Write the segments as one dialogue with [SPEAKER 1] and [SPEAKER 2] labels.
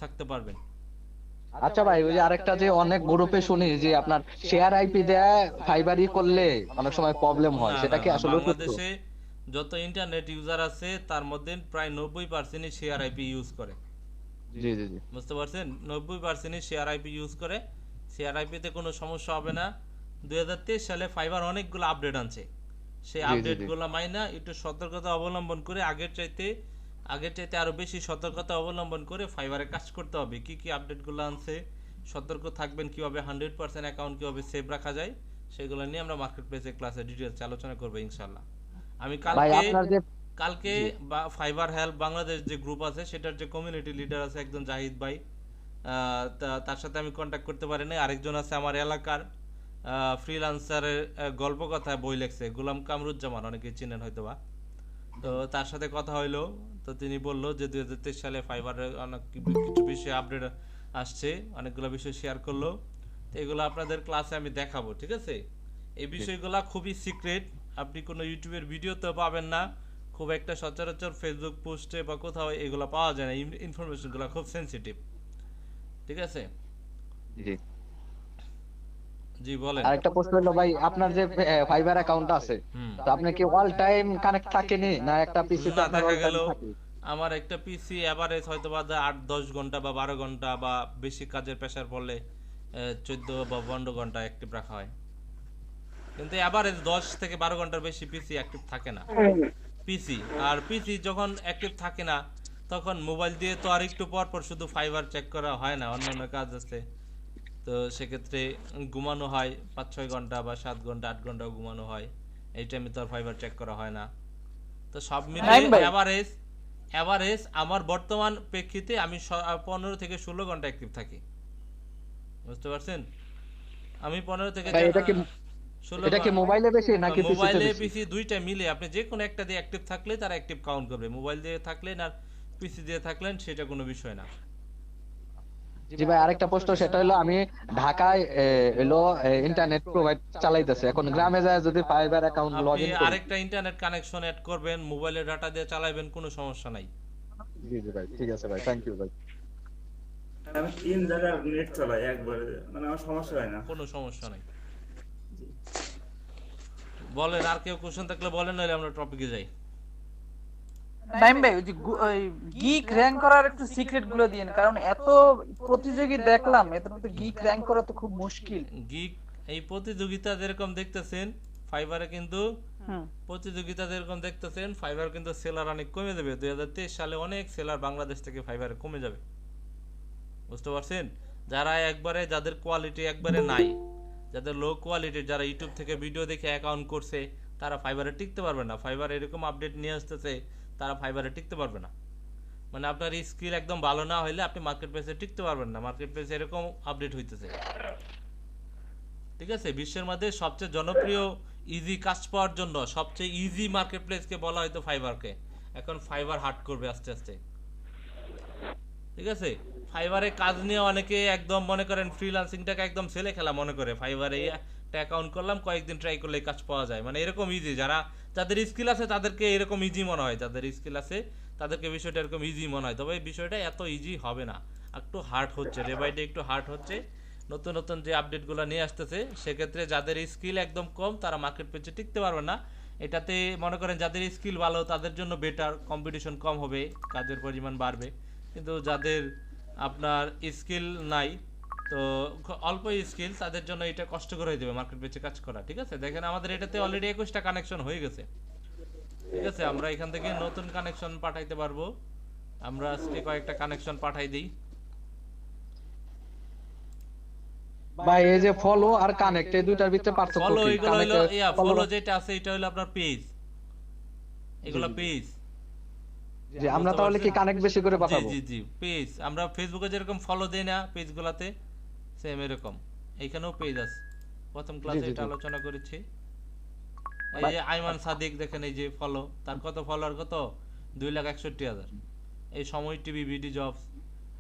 [SPEAKER 1] থাকতে পারবেন।
[SPEAKER 2] আচ্ছা ভাই, ওই যে আরেকটা যে অনেক গ্রুপে শুনি যে আপনার শেয়ার আইপি দেয়া ফাইবারই করলে অনেক সময় প্রবলেম হয়,
[SPEAKER 1] না
[SPEAKER 2] সেটা
[SPEAKER 1] না
[SPEAKER 2] কি
[SPEAKER 1] না,
[SPEAKER 2] আসলে সত্য?
[SPEAKER 1] বাংলাদেশে যত ইন্টারনেট ইউজার আছে তার মধ্যে প্রায় 90%ই শেয়ার আইপি ইউজ করে।
[SPEAKER 2] জি জি জি।
[SPEAKER 1] বুঝতে পারছেন, 90%ই শেয়ার আইপি ইউজ করে। শেয়ার আইপিতে কোনো সমস্যা হবে না। 2023 সালে ফাইবার অনেকগুলো আপডেট আনছে, সেই
[SPEAKER 2] জি জি জি।
[SPEAKER 1] আপডেটগুলো মাইনা একটু সতর্কতা অবলম্বন করে আগের চাইতে আরো বেশি সতর্কতা অবলম্বন করে ফাইবারে কাজ করতে হবে। কি কি আপডেটগুলো আনছে, সতর্ক থাকবেন, কিভাবে 100% অ্যাকাউন্ট কিভাবে সেভ রাখা যায়, সেগুলো নিয়ে আমরা মার্কেট প্লেসের ক্লাসে ডিটেলস আলোচনা করবো ইনশাল্লাহ। আমি
[SPEAKER 2] ভাই
[SPEAKER 1] কালকে
[SPEAKER 2] আপনার যে
[SPEAKER 1] কালকে
[SPEAKER 2] জি
[SPEAKER 1] বা ফাইবার হেল্প বাংলাদেশ যে গ্রুপ আছে সেটার যে কমিউনিটি লিডার আছে একজন জাহিদ ভাই, তার সাথে আমি কন্ট্যাক্ট করতে পারি নাই। আরেকজন আছে আমার এলাকার ফ্রিল্যান্সারের গল্প কথায় বই লেখছে, গোলাম কামরুজ্জামান, অনেকেই চিনেন হয়তোবা। তো তার সাথে কথা হইলো, তো তিনি বলল যে 2023 সালে ফাইবারের অনেক কিছু বিষয়ে আপডেট আসছে, অনেকগুলো বিষয় শেয়ার করলো। তো এগুলো আপনাদের ক্লাসে আমি দেখাবো, ঠিক আছে? এই
[SPEAKER 2] জি।
[SPEAKER 1] বিষয়গুলো খুবই সিক্রেট, আপনি কোনো ইউটিউবের ভিডিওতে পাবেন না, খুব একটা সচরাচর ফেসবুক পোস্টে বা কোথাও এগুলো পাওয়া যায় না। ইনফরমেশনগুলো খুব সেনসিটিভ, ঠিক আছে?
[SPEAKER 2] জি।
[SPEAKER 1] জি বলেন।
[SPEAKER 2] আরেকটা প্রশ্ন হলো ভাই, আপনার যে ফাইবার অ্যাকাউন্ট আছে,
[SPEAKER 1] হুম।
[SPEAKER 2] তো আপনি কি অল টাইম কানেক্ট থাকেনি, না একটা পিসিতে
[SPEAKER 1] না,
[SPEAKER 2] আপনার
[SPEAKER 1] দেখা
[SPEAKER 2] অল
[SPEAKER 1] গেল
[SPEAKER 2] টাইম থাকে?
[SPEAKER 1] আমার একটা পিসি এভারেজ হয়তো বা 8-10 ঘন্টা বা 12 ঘন্টা, বা বেশি কাজের প্রেশার পড়লে 14 বা 15 ঘন্টা অ্যাক্টিভ রাখা হয়। কিন্তু এভারেজ 10 থেকে 12 ঘন্টার বেশি পিসি অ্যাক্টিভ থাকে না। পিসি আর পিসি যখন অ্যাক্টিভ থাকে না, তখন মোবাইল দিয়ে তো আর একটু পর পর শুধু ফাইবার চেক করা হয় না, অন্যান্য কাজ আছে। তো সেক্ষেত্রে ঘুমানো হয় 5-6 ঘন্টা বা 7 ঘন্টা 8 ঘন্টাও ঘুমানো হয়। এই টাইমে তো আর ফাইবার চেক করা হয় না। তো সব মিলিয়ে
[SPEAKER 3] নাইম ভাই,
[SPEAKER 1] এভারেজ এভারেজ আমার বর্তমান প্রেক্ষিতে আমি 15 থেকে 16 ঘন্টা অ্যাক্টিভ থাকি। বুঝতে পারছেন? আমি 15 থেকে
[SPEAKER 2] ভাই
[SPEAKER 1] ষোলো
[SPEAKER 2] এটা কি মোবাইলে বেশি নাকি পিসিতে
[SPEAKER 1] মোবাইলে
[SPEAKER 2] বেশি?
[SPEAKER 1] পিসি দুইটা মিলে আপনি যে কোনো একটা দিয়ে অ্যাক্টিভ থাকলে তারা অ্যাক্টিভ কাউন্ট করবে। মোবাইল দিয়ে থাকলেন আর পিসি দিয়ে থাকলেন সেটা কোনো বিষয় না।
[SPEAKER 2] জি ভাই, আরেকটা প্রশ্ন, সেটা হলো আমি ঢাকায় হলো ইন্টারনেট প্রোভাইড চালাইতেছে, এখন গ্রামে যায় যদি ফাইবার অ্যাকাউন্ট লগ
[SPEAKER 1] আপনি
[SPEAKER 2] ইন করি।
[SPEAKER 1] আরেকটা ইন্টারনেট কানেকশন অ্যাড করবেন, মোবাইলের ডাটা দিয়ে চালাবেন, কোনো সমস্যা নাই।
[SPEAKER 2] জি জি ভাই, ঠিক আছে ভাই, থ্যাংক ইউ ভাই।
[SPEAKER 4] আমি 3 জায়গার নেট চালাই একবারে, মানে আমার সমস্যা হয় না।
[SPEAKER 1] কোনো সমস্যা নাই। বলেন, আর কেউ কোশ্চেন থাকলে বলেন, নাহলে আমরা টপিকে যাই।
[SPEAKER 3] নাইম ভাই, ওই যে ওই গিক র‍্যাঙ্ক করার একটু সিক্রেট গুলো দিয়েন, কারণ এত প্রতিযোগী দেখলাম, এত মধ্যে গিক র‍্যাঙ্ক করা তো খুব মুশকিল।
[SPEAKER 1] গিগ এই প্রতিযোগিতা যেরকম দেখতেছেন ফাইবারে, কিন্তু
[SPEAKER 3] হুম।
[SPEAKER 1] প্রতিযোগিতা যেরকম দেখতেছেন ফাইবার কিন্তু সেলার অনেক কমে যাবে। 2023 সালে অনেক সেলার বাংলাদেশ থেকে ফাইবারে কমে যাবে। বুঝতে পারছেন? যারা একবারে, যাদের কোয়ালিটি একবারে নাই, যাদের লো কোয়ালিটির, যারা ইউটিউব থেকে ভিডিও দেখে অ্যাকাউন্ট করছে, তারা ফাইবারে টিকতে পারবে না। ফাইবার এরকম আপডেট নিয়ে আসতেছে, তারা ফাইবারে টিকতে পারবে না। মানে আপনার স্কিল একদম ভালো না হলে আপনি মার্কেট প্লেসে টিকতে পারবেন না। মার্কেট প্লেসে এরকম আপডেট হইতেছে, ঠিক আছে? বিশ্বের মধ্যে সবচেয়ে জনপ্রিয় ইজি কাজ পাওয়ার জন্য সবচেয়ে ইজি মার্কেট প্লেসকে বলা হয়তো ফাইবারকে। এখন ফাইবার হার্ড করবে আস্তে আস্তে, ঠিক আছে? ফাইবারে কাজ নিয়ে অনেকে একদম মনে করেন ফ্রিল্যান্সিংটাকে একদম ছেলে খেলা মনে করে। ফাইবারে একটা অ্যাকাউন্ট করলাম, কয়েকদিন ট্রাই করলে কাজ পাওয়া যায়, মানে এরকম ইজি। যাদের স্কিল আছে তাদেরকে এরকম ইজি মনে হয়, যাদের স্কিল আছে তাদেরকে বিষয়টা এরকম ইজি মনে হয়। তবে এই বিষয়টা এত ইজি হবে না, একটু হার্ড হচ্ছে, ডে বাই ডে একটু হার্ড হচ্ছে। নতুন নতুন যে আপডেটগুলো নিয়ে আসতেছে, সেক্ষেত্রে যাদের স্কিল একদম কম তারা মার্কেট পেজে টিকতে পারবে না। এটাতে মনে করেন যাদের স্কিল ভালো তাদের জন্য বেটার, কম্পিটিশন কম হবে, কাজের পরিমাণ বাড়বে। কিন্তু যাদের আপনার স্কিল নাই, তো অল্প স্কিল, তাদের জন্য এটা কষ্টকর হয়ে যাবে মার্কেট পেজে কাজ করা, ঠিক আছে? দেখেন আমাদের এটাতে অলরেডি 21টা কানেকশন হয়ে গেছে, ঠিক আছে? আমরা এখান থেকে নতুন কানেকশন পাঠাইতে পারবো। আমরা আজকে কয়েকটা কানেকশন পাঠাই দিই।
[SPEAKER 2] ভাই এই যে ফলো আর কানেক্ট, এই দুইটার ভিতরে পার্থক্য
[SPEAKER 1] ফলো,
[SPEAKER 2] কি?
[SPEAKER 1] এগুলো
[SPEAKER 2] কানেক্ট
[SPEAKER 1] হইলো
[SPEAKER 2] ফলো।
[SPEAKER 1] ফলো যেটা আছে এটা হলো আপনার পেজ,
[SPEAKER 2] জি
[SPEAKER 1] এগুলো
[SPEAKER 2] জি জি।
[SPEAKER 1] পেজ।
[SPEAKER 2] জি, আমরা
[SPEAKER 1] বুঝতে
[SPEAKER 2] তাহলে কি
[SPEAKER 1] পারছেন?
[SPEAKER 2] কানেক্ট বেশি করে
[SPEAKER 1] জি
[SPEAKER 2] পাঠাবো?
[SPEAKER 1] জি জি, পেজ আমরা ফেসবুকে যেরকম ফলো দেই না পেজগুলোতে, সেম এরকম এইখানেও পেজ আছে। প্রথম
[SPEAKER 2] জি
[SPEAKER 1] ক্লাসে
[SPEAKER 2] জি
[SPEAKER 1] এটা
[SPEAKER 2] জি।
[SPEAKER 1] আলোচনা করেছি। এই
[SPEAKER 2] ভাই
[SPEAKER 1] যে আইমান সাদিক দেখেন, এই যে ফলো, তার কত ফলোয়ার, কত 2,61,000। এই সময় টিভি, বিডি জবস,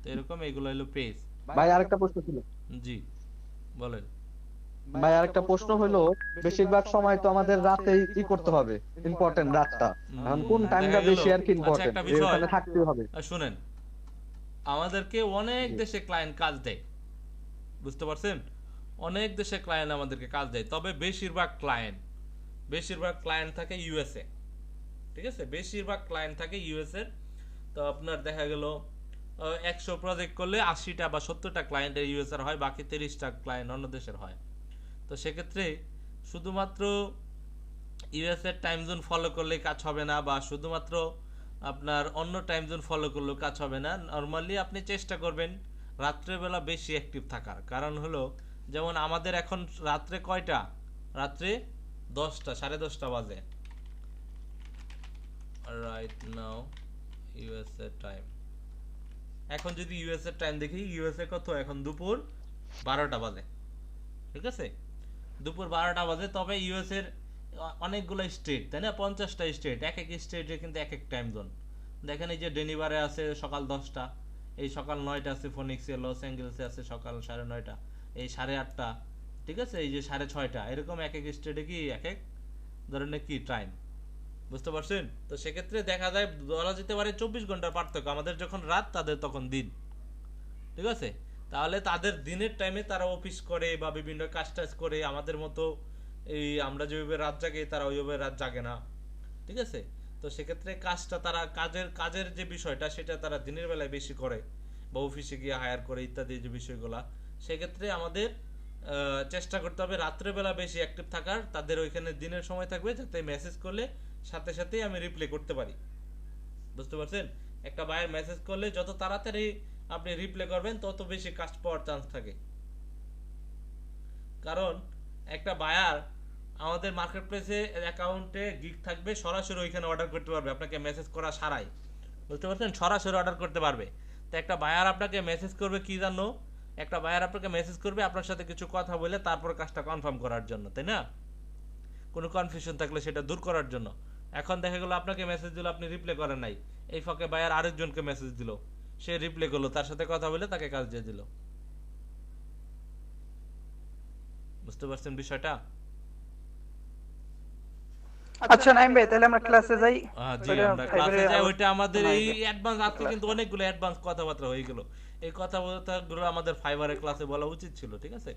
[SPEAKER 1] তো এরকম এইগুলো হলো পেজ।
[SPEAKER 2] ভাই আরেকটা প্রশ্ন ছিল।
[SPEAKER 1] জি বলেন।
[SPEAKER 2] ভাই আরেকটা প্রশ্ন হলো, বেশিরভাগ সময় তো আমাদের রাতে ই করতে হবে, ইম্পর্টেন্ট রাতটা। এখন কোন
[SPEAKER 1] দেখা
[SPEAKER 2] টাইমটা
[SPEAKER 1] গেল,
[SPEAKER 2] বেশি আর কি
[SPEAKER 1] আচ্ছা
[SPEAKER 2] ইম্পর্টেন্ট,
[SPEAKER 1] একটা
[SPEAKER 2] যে
[SPEAKER 1] বিষয়
[SPEAKER 2] ওখানে থাকতে হবে?
[SPEAKER 1] শুনেন, আমাদেরকে অনেক দেশে ক্লায়েন্ট কাজ দেয়, বুঝতে পারছেন? অনেক দেশে ক্লায়েন্ট আমাদেরকে কাজ দেয়, তবে বেশিরভাগ ক্লায়েন্ট থাকে ইউএসএ। ঠিক আছে, বেশিরভাগ ক্লায়েন্ট থাকে ইউএসএ। তো আপনার দেখা গেল 100 প্রজেক্ট করলে 80টা বা 70টা ক্লায়েন্টের ইউএসএর হয়, বাকি 30টা ক্লায়েন্ট অন্য দেশের হয়। তো সেক্ষেত্রে শুধুমাত্র ইউএসএর টাইম জোন ফলো করলে কাজ হবে না, বা শুধুমাত্র আপনার অন্য টাইম জোন ফলো করলেও কাজ হবে না। নর্মালি আপনি চেষ্টা করবেন রাত্রেবেলা বেশি অ্যাক্টিভ থাকার। কারণ হলো, যেমন আমাদের এখন রাত্রে কয়টা? রাত্রে 10টা, 10:30 বাজে রাইট নাও ইউএসএ টাইম। এখন যদি ইউএসএ টাইম দেখি, ইউএসএ কত এখন? দুপুর 12টা বাজে। ঠিক আছে, দুপুর 12টা বাজে। তবে ইউএস এর অনেকগুলো স্টেট, তাই না? 50টা স্টেট, এক এক স্টেটে কিন্তু এক এক টাইম জোন। দেখেন এই যে ডেনিভারে আছে সকাল 10টা, এই সকাল 9টা আছে ফোনিক্সে, লস অ্যাঞ্জেলেসে আছে সকাল 9:30, এই 8:30, ঠিক আছে, এই যে 6:30, এরকম এক এক স্টেটে কি এক এক ধরনের কি টাইম, বুঝতে পারছেন? তো সেক্ষেত্রে দেখা যায় বলা যেতে পারে 24 ঘন্টার পার্থক্য। আমাদের যখন রাত, তাদের তখন দিন। ঠিক আছে, তাহলে তাদের দিনের টাইমে তারা অফিস করে বা বিভিন্ন কাজ টাজ করে, আমাদের মতো এই আমরা যেভাবে রাত জাগে তারা ওইভাবে রাত জাগে না। ঠিক আছে, তো সেক্ষেত্রে কাজটা তারা কাজের যে বিষয়টা সেটা তারা দিনের বেলায় বেশি করে, বা অফিসে গিয়ে হায়ার করে ইত্যাদি যে বিষয়গুলা। সেক্ষেত্রে আমাদের চেষ্টা করতে হবে রাত্রেবেলা বেশি অ্যাক্টিভ থাকার। তাদের ওইখানে দিনের সময় থাকবে, যাতে মেসেজ করলে সাথে সাথেই আমি রিপ্লাই করতে পারি, বুঝতে পারছেন? একটা বায়ার মেসেজ করলে যত তাড়াতাড়ি আপনি রিপ্লাই করবেন, তত বেশি কাজ পাওয়ার চান্স থাকে। কারণ একটা বায়ার আমাদের মার্কেট প্লেসে অ্যাকাউন্টে গিগ থাকবে, সরাসরি ওইখানে অর্ডার করতে পারবে, আপনাকে মেসেজ করা ছাড়াই, বুঝতে পারছেন? সরাসরি অর্ডার করতে পারবে। তো একটা বায়ার আপনাকে মেসেজ করবে কি জানো? একটা বায়ার আপনাকে মেসেজ করবে আপনার সাথে কিছু কথা বলে, তারপর কাজটা কনফার্ম করার জন্য, তাই না? কোনো কনফিউশন থাকলে সেটা দূর করার জন্য। এখন দেখা গেল আপনাকে মেসেজ দিল, আপনি রিপ্লাই করেন নাই, এই ফাঁকে বায়ার আরেকজনকে মেসেজ দিল, সে রিপ্লাই করলো, তার সাথে কথা বলে তাকে কাজ দিয়ে দিল। বুঝতে পারছেন বিষয়টা?
[SPEAKER 3] আচ্ছা নাইম ভাই, তাহলে আমরা ক্লাসে যাই।
[SPEAKER 1] জি, আমরা ক্লাসে যাই। ওইটা আমাদের এই অ্যাডভান্স, আজকে কিন্তু অনেকগুলো অ্যাডভান্স কথাবার্তা হয়ে গেল। এই কথাবার্তাগুলো আমাদের ফাইবারের ক্লাসে বলা উচিত ছিল, ঠিক আছে?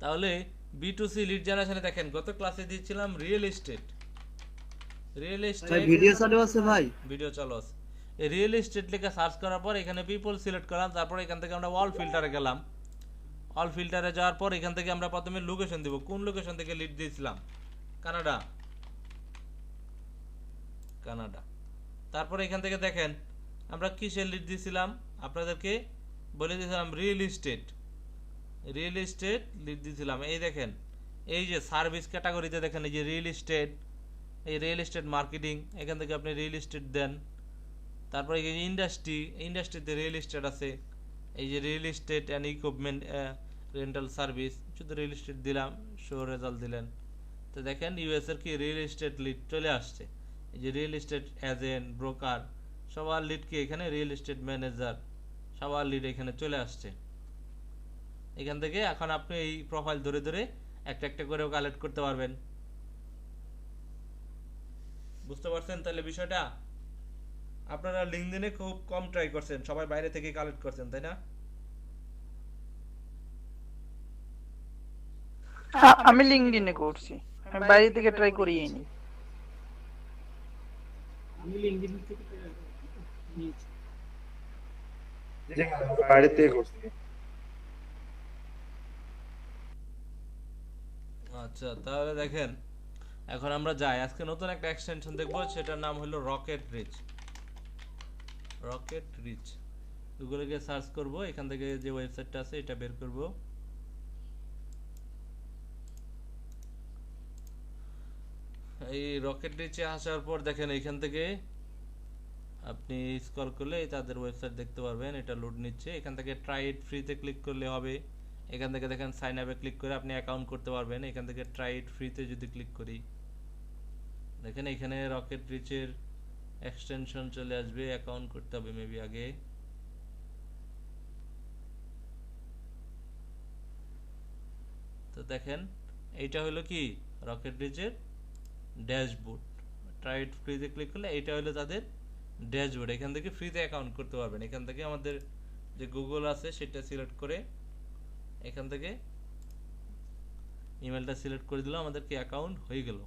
[SPEAKER 1] তাহলে B2C লিড জেনারেশনে দেখেন, গত ক্লাসে দিয়েছিলাম রিয়েল এস্টেট।
[SPEAKER 5] ভিডিও চালু আছে ভাই?
[SPEAKER 1] ভিডিও চালু আছে। এই রিয়েল এস্টেট লিখে সার্চ করার পর এখানে পিপল সিলেক্ট করলাম, তারপর এখান থেকে আমরা অল ফিল্টারে গেলাম। অল ফিল্টারে যাওয়ার পর এখান থেকে আমরা প্রথমে লোকেশন দিব, কোন লোকেশন থেকে লিড দিয়েছিলাম? কানাডা। তারপর এখান থেকে দেখেন আমরা কিসের লিড দিয়েছিলাম, আপনাদেরকে বলে দিয়েছিলাম রিয়েল এস্টেট লিড দিয়েছিলাম। এই দেখেন, এই যে সার্ভিস ক্যাটাগরিতে দেখেন, এই যে রিয়েল এস্টেট মার্কেটিং, এখান থেকে আপনি রিয়েল এস্টেট দেন। তারপরে এই যে ইন্ডাস্ট্রিতে রিয়েল এস্টেট আছে, এই যে real estate and equipment rental service, শুধু রিয়েল এস্টেট দিলাম, শো রেজাল্ট দিলেন। তো দেখেন ইউএস এর কি রিয়েল এস্টেট লিড চলে আসছে। এই যে রিয়েল এস্টেট এজেন্ট, ব্রোকার, সবার লিড কি এখানে, রিয়েল এস্টেট ম্যানেজার, সবার লিড এখানে চলে আসছে। এখান থেকে এখন আপনি এই প্রোফাইল ধরে ধরে একটা একটা করেও কালেক্ট করতে পারবেন। বুঝতে পারছেন তাহলে বিষয়টা? আপনারা লিঙ্কডইনে খুব কম ট্রাই করছেন, সবাই বাইরে থেকে কালেক্ট করছেন, তাই না?
[SPEAKER 3] আমি লিংকডইনে করছি, আমি বাইরে থেকে ট্রাই করিই নি।
[SPEAKER 5] আমি লিংকডইন থেকে নিয়েছি।
[SPEAKER 6] বাইরে থেকে করছি।
[SPEAKER 1] আচ্ছা, তাহলে দেখেন এখন আমরা যাই, আজকে নতুন একটা এক্সটেনশন দেখবো, সেটার নাম হলো রকেট রিচ। গুগলে গিয়ে সার্চ করব, এখান থেকে যে ওয়েবসাইটটা আছে এটা বের করব। এই রকেট রিচে আসার পর দেখেন এখান থেকে আপনি স্ক্রল করলে তাদের ওয়েবসাইট দেখতে পারবেন। এটা লোড নিচ্ছে, এখান থেকে ট্রাই ইট ফ্রিতে ক্লিক করলে হবে। এখান থেকে দেখেন সাইন আপে ক্লিক করে আপনি অ্যাকাউন্ট করতে পারবেন। এখান থেকে ট্রাই ইট ফ্রিতে যদি ক্লিক করি, দেখেন এখানে রকেট রিচের এক্সটেনশন চলে আসবে, অ্যাকাউন্ট করতে হবে মেবি আগে। তো দেখেন এইটা হলো কি রকেট রিচের ড্যাশবোর্ড। ট্রাই ইট ফ্রিতে ক্লিক করলে এইটা হলো তাদের ড্যাশবোর্ড, এখান থেকে ফ্রিতে অ্যাকাউন্ট করতে পারবেন। এখান থেকে আমাদের যে গুগল আছে সেটা সিলেক্ট করে এখান থেকে ইমেলটা সিলেক্ট করে দিলাম, আমাদের কি অ্যাকাউন্ট হয়ে গেল।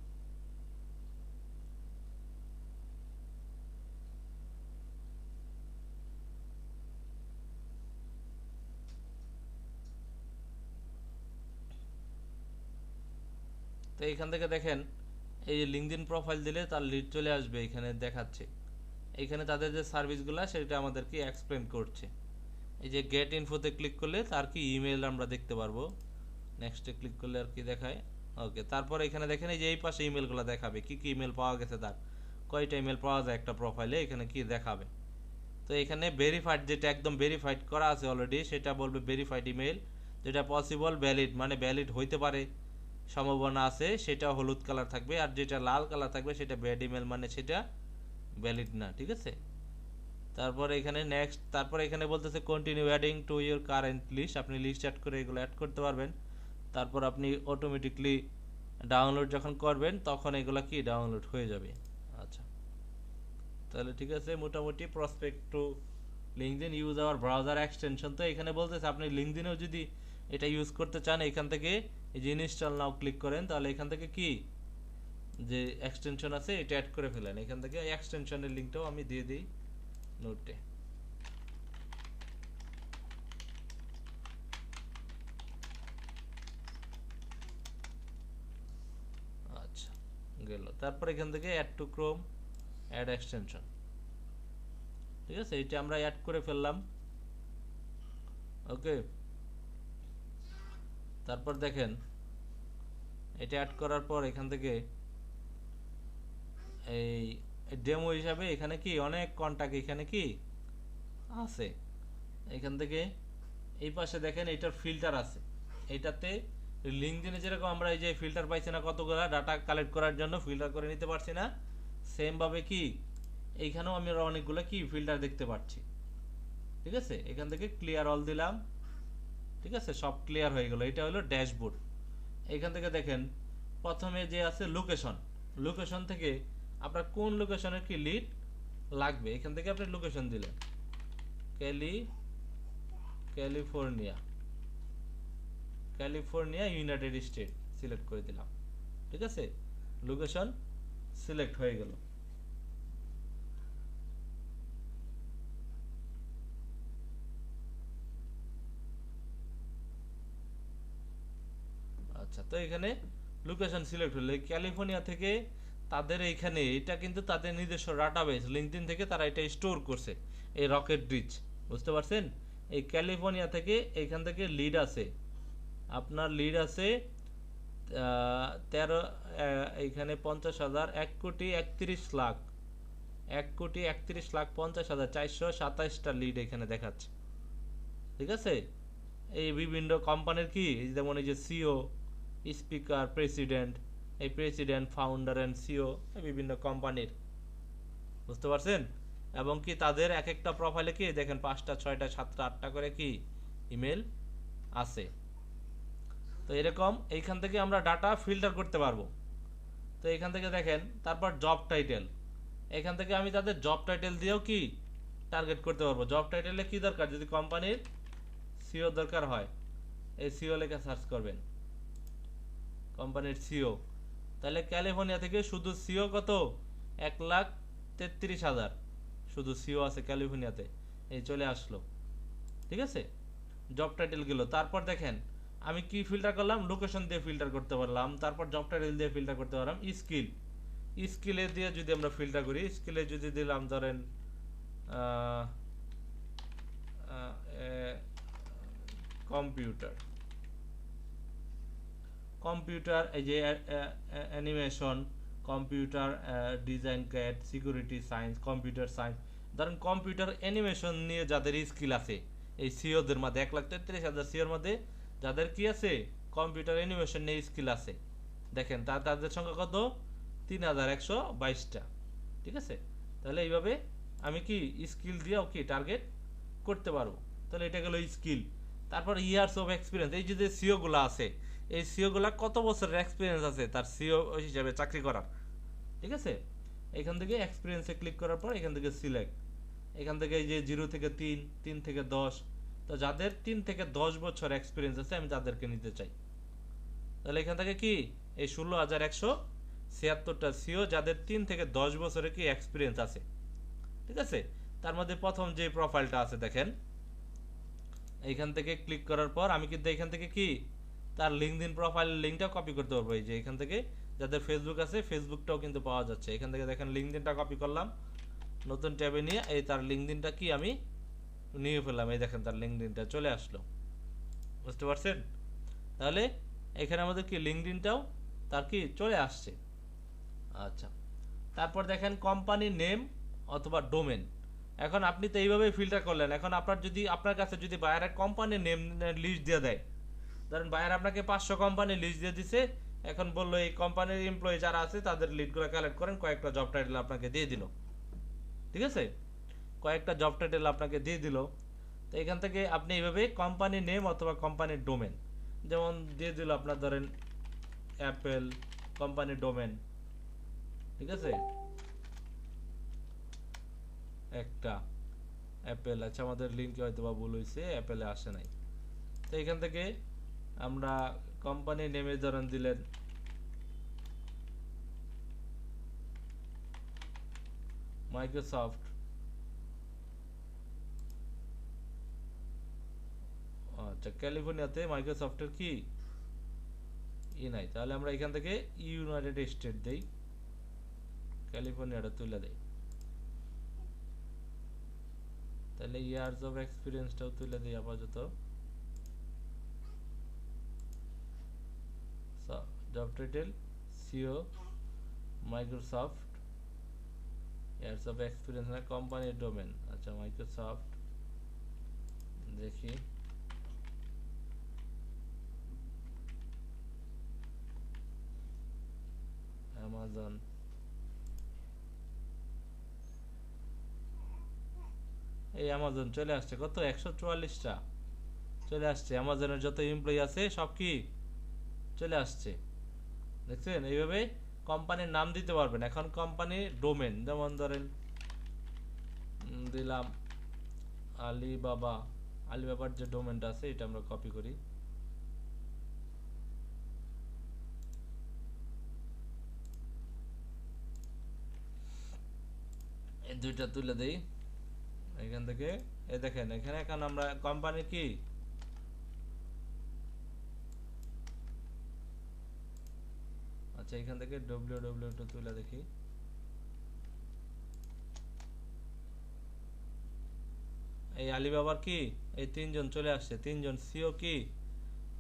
[SPEAKER 1] তো এখান থেকে দেখেন এই যে লিঙ্কডইন প্রোফাইল দিলে তার লিড চলে আসবে, এখানে দেখাচ্ছে। এখানে তাদের যে সার্ভিসগুলো সেটা আমাদেরকে এক্সপ্লেন করছে। এই যে গেট ইনফোতে ক্লিক করলে তার কি ইমেল আমরা দেখতে পারবো। নেক্সটে ক্লিক করলে আর কি দেখায়, ওকে। তারপর এখানে দেখেন এই যে এই পাশে ইমেলগুলো দেখাবে, কি কি ইমেল পাওয়া গেছে, তার কয়টা ইমেল পাওয়া যায় একটা প্রোফাইলে, এখানে কি দেখাবে। তো এখানে ভেরিফাইড, যেটা একদম ভেরিফাইড করা আছে অলরেডি সেটা বলবে ভেরিফাইড ইমেল, যেটা পসিবল ভ্যালিড মানে ভ্যালিড হইতে পারে সম্ভাবনা আছে সেটা হলুদ কালার থাকবে, আর যেটা লাল কালার থাকবে সেটা ব্যাড ইমেল মানে সেটা ভ্যালিড না, ঠিক আছে। তারপর এখানে নেক্সট, তারপর এখানে বলতেছে continue adding to your current list, আপনি লিস্ট অ্যাড করে এগুলো অ্যাড করতে পারবেন। তারপর আপনি অটোমেটিকলি ডাউনলোড যখন করবেন তখন এগুলো কি ডাউনলোড হয়ে যাবে। আচ্ছা, তাহলে ঠিক আছে, মোটামুটি prospect to LinkedIn use our browser extension. তো এখানে বলতেছে আপনি লিঙ্কডইনেও যদি এটা ইউজ করতে চান এখান থেকে এই যে ইনস্টল নাও ক্লিক করেন, তাহলে এখান থেকে কি যে এক্সটেনশন আছে এটা অ্যাড করে ফেলেন। এখান থেকে এক্সটেনশনের লিঙ্কটাও আমি দিয়ে দিই নোটে। আচ্ছা গেল। তারপর এখান থেকে add to Chrome, add extension, ঠিক আছে, এটা আমরা অ্যাড করে ফেললাম, ওকে। তারপর দেখেন এটা অ্যাড করার পর এখান থেকে এই ডেমো হিসাবে এখানে কি অনেক কন্টাক্ট এখানে কি আছে। এখান থেকে এই পাশে দেখেন এটার ফিল্টার আছে, এটাতে লিঙ্কডইনে যেরকম আমরা এই যে ফিল্টার পাইছি না কতগুলো ডাটা কালেক্ট করার জন্য ফিল্টার করে নিতে পারছি না, সেম ভাবে কি এইখানেও আমি অনেকগুলো কি ফিল্টার দেখতে পাচ্ছি, ঠিক আছে। এখান থেকে ক্লিয়ার অল দিলাম, ঠিক আছে, সব ক্লিয়ার হয়ে গেল। এটা হলো ড্যাশবোর্ড। এখান থেকে দেখেন প্রথমে যে আছে লোকেশন, লোকেশন থেকে আপনার কোন লোকেশনের কি লিড লাগবে, এখান থেকে আপনি লোকেশন দিলেন California, California United state select করে দিলাম, ঠিক আছে, লোকেশন সিলেক্ট হয়ে গেল। আচ্ছা, তো এখানে লোকেশন সিলেক্ট হলো ক্যালিফোর্নিয়া থেকে। তাদের এইখানে এটা কিন্তু তাদের নিজস্ব ডাটাবেস, লিঙ্কডইন থেকে তারা এটা স্টোর করছে, এই রকেট রিচ, বুঝতে পারছেন। এই ক্যালিফোর্নিয়া থেকে এইখান থেকে লিড আছে, আপনার লিড আছে 13 এইখানে 50,000, 1,31,00,000, 1,31,50,427টা লিড এখানে দেখাচ্ছে, ঠিক আছে। এই বিভিন্ন কোম্পানির কি যেমন এই যে সিও, স্পিকার, প্রেসিডেন্ট, এই প্রেসিডেন্ট, ফাউন্ডার এন্ড সিও বিভিন্ন কোম্পানির, বুঝতে পারছেন। এবং কি তাদের এক একটা প্রোফাইলে কি দেখেন 5টা 6টা 7টা 8টা করে কি ইমেল আছে। তো এরকম এইখান থেকে আমরা ডাটা ফিল্টার করতে পারবো। তো এখান থেকে দেখেন তারপর জব টাইটেল, এখান থেকে আমি তাদের জব টাইটেল দিয়েও কি টার্গেট করতে পারবো। জব টাইটেলে কি দরকার, যদি কোম্পানির সিও দরকার হয় এই সিও লেখা সার্চ করবেন, কোম্পানির সিও। তাহলে ক্যালিফোর্নিয়া থেকে শুধু সিও কত 1,33,000 শুধু সিও আছে ক্যালিফোর্নিয়াতে, এই চলে আসলো, ঠিক আছে। জব টাইটেল গেল। তারপর দেখেন আমি কি ফিল্টার করলাম, লোকেশন দিয়ে ফিল্টার করতে পারলাম, তারপর জব টাইটেল দিয়ে ফিল্টার করতে পারলাম। স্কিল, স্কিলে দিয়ে যদি আমরা ফিল্টার করি, স্কিলে যদি দিলাম ধরেন কম্পিউটার, কম্পিউটার এই যে animation, computer design, CAD, security science, computer science, ধরেন কম্পিউটার অ্যানিমেশন নিয়ে যাদের স্কিল আছে এই সিওদের মধ্যে 1,33,000 সিওর মধ্যে যাদের কি আছে কম্পিউটার অ্যানিমেশন নিয়ে স্কিল আছে, দেখেন তাদের সংখ্যা কত 3,122টা, ঠিক আছে। তাহলে এইভাবে আমি কি স্কিল দিয়েও কি টার্গেট করতে পারবো। তাহলে এটা গেল স্কিল। তারপর ইয়ার্স অফ এক্সপিরিয়েন্স, এই যে সিও গুলো আছে এই সিও গুলা কত বছরের এক্সপিরিয়েন্স আছে তার সিও হিসেবে চাকরি করার, ঠিক আছে। এখান থেকে এক্সপিরিয়েন্সে ক্লিক করার পর এখান থেকে সিলেক্ট, এখান থেকে এই যে 0 থেকে 3, 3 থেকে 10, তো যাদের 3 থেকে 10 বছর এক্সপিরিয়েন্স আছে আমি তাদেরকে নিতে চাই। তাহলে এখান থেকে কি এই 16,176টা সিও যাদের 3 থেকে 10 বছরের কি এক্সপিরিয়েন্স আছে, ঠিক আছে। তার মধ্যে প্রথম যে প্রোফাইলটা আছে দেখেন, এইখান থেকে ক্লিক করার পর আমি কিন্তু এখান থেকে কি তার লিঙ্কডইন প্রোফাইল লিঙ্কটা কপি করতে পারবো। এই যে এখান থেকে যাদের ফেসবুক আছে ফেসবুকটাও কিন্তু পাওয়া যাচ্ছে। এখান থেকে দেখেন লিঙ্কডইনটা কপি করলাম, নতুন ট্যাবে নিয়ে এই তার লিঙ্কডইনটা কি আমি নিয়ে ফেললাম। এই দেখেন তার লিঙ্কডইনটা চলে আসলো, বুঝতে পারছেন। তাহলে এখানে আমাদের কি লিঙ্কডইনটাও তার কি চলে আসছে। আচ্ছা, তারপর দেখেন কোম্পানি নেম অথবা ডোমেন। এখন আপনি তো এইভাবেই ফিল্টার করলেন। এখন আপনার কাছে যদি বায়ার কোম্পানি নেম লিস্ট দিয়ে দেয়, ধরেন বায়ার আপনাকে 500 কোম্পানি লিস্ট দিয়ে দিছে, এখন বললো এই কোম্পানির এমপ্লয়ি যারা আছে তাদের লিডগুলো কালেক্ট করেন, কয়েকটা জব টাইটেল আপনাকে দিয়ে দিল, ঠিক আছে, কয়েকটা জব টাইটেল আপনাকে দিয়ে দিল। তো এখান থেকে আপনি এইভাবে কোম্পানি নেম অথবা কোম্পানির ডোমেন, যেমন দিয়ে দিল আপনার ধরেন অ্যাপেল কোম্পানি ডোমেন, ঠিক আছে, একটা অ্যাপেল। আচ্ছা, আমাদের লিঙ্কে হয়তো বা ভুল হয়েছে, অ্যাপেলে আসে নাই। তো এখান থেকে আমরা কোম্পানি নেমে ধরেন দিলেন মাইক্রোসফট। আচ্ছা, ক্যালিফোর্নিয়াতে মাইক্রোসফটের কি নাই, তাহলে আমরা এখান থেকে ইউনাইটেড স্টেট দেই, ক্যালিফোর্নিয়াটা তুলে দেই। তাহলে ইয়ার্স অফ এক্সপিরিয়েন্সটাও তুলে দিই আপাতত। Job title CEO Microsoft, years of experience না কোম্পানির ডোমেন। আচ্ছা, মাইক্রোসফট দেখি, অ্যামাজন, এই অ্যামাজন চলে আসছে কত 144টা চলে আসছে। অ্যামাজনের যত এমপ্লয়ি আছে সব কি চলে আসছে, দেখছেন। এইভাবে কোম্পানির নাম দিতে পারবেন। এখন কোম্পানির ডোমেন, যেমন ধরেন দিলাম আলিবাবা, আলিবাবার যে ডোমেনটা আছে এটা আমরা কপি করি, এই দুইটা তুলে দেই এখান থেকে। এই দেখেন এখানে এখন আমরা কোম্পানি কি আচ্ছা, এখান থেকে www তুলে দেখি। এই আলিবাবার কি এই 3 জন চলে আসছে, 3 জন সিও কি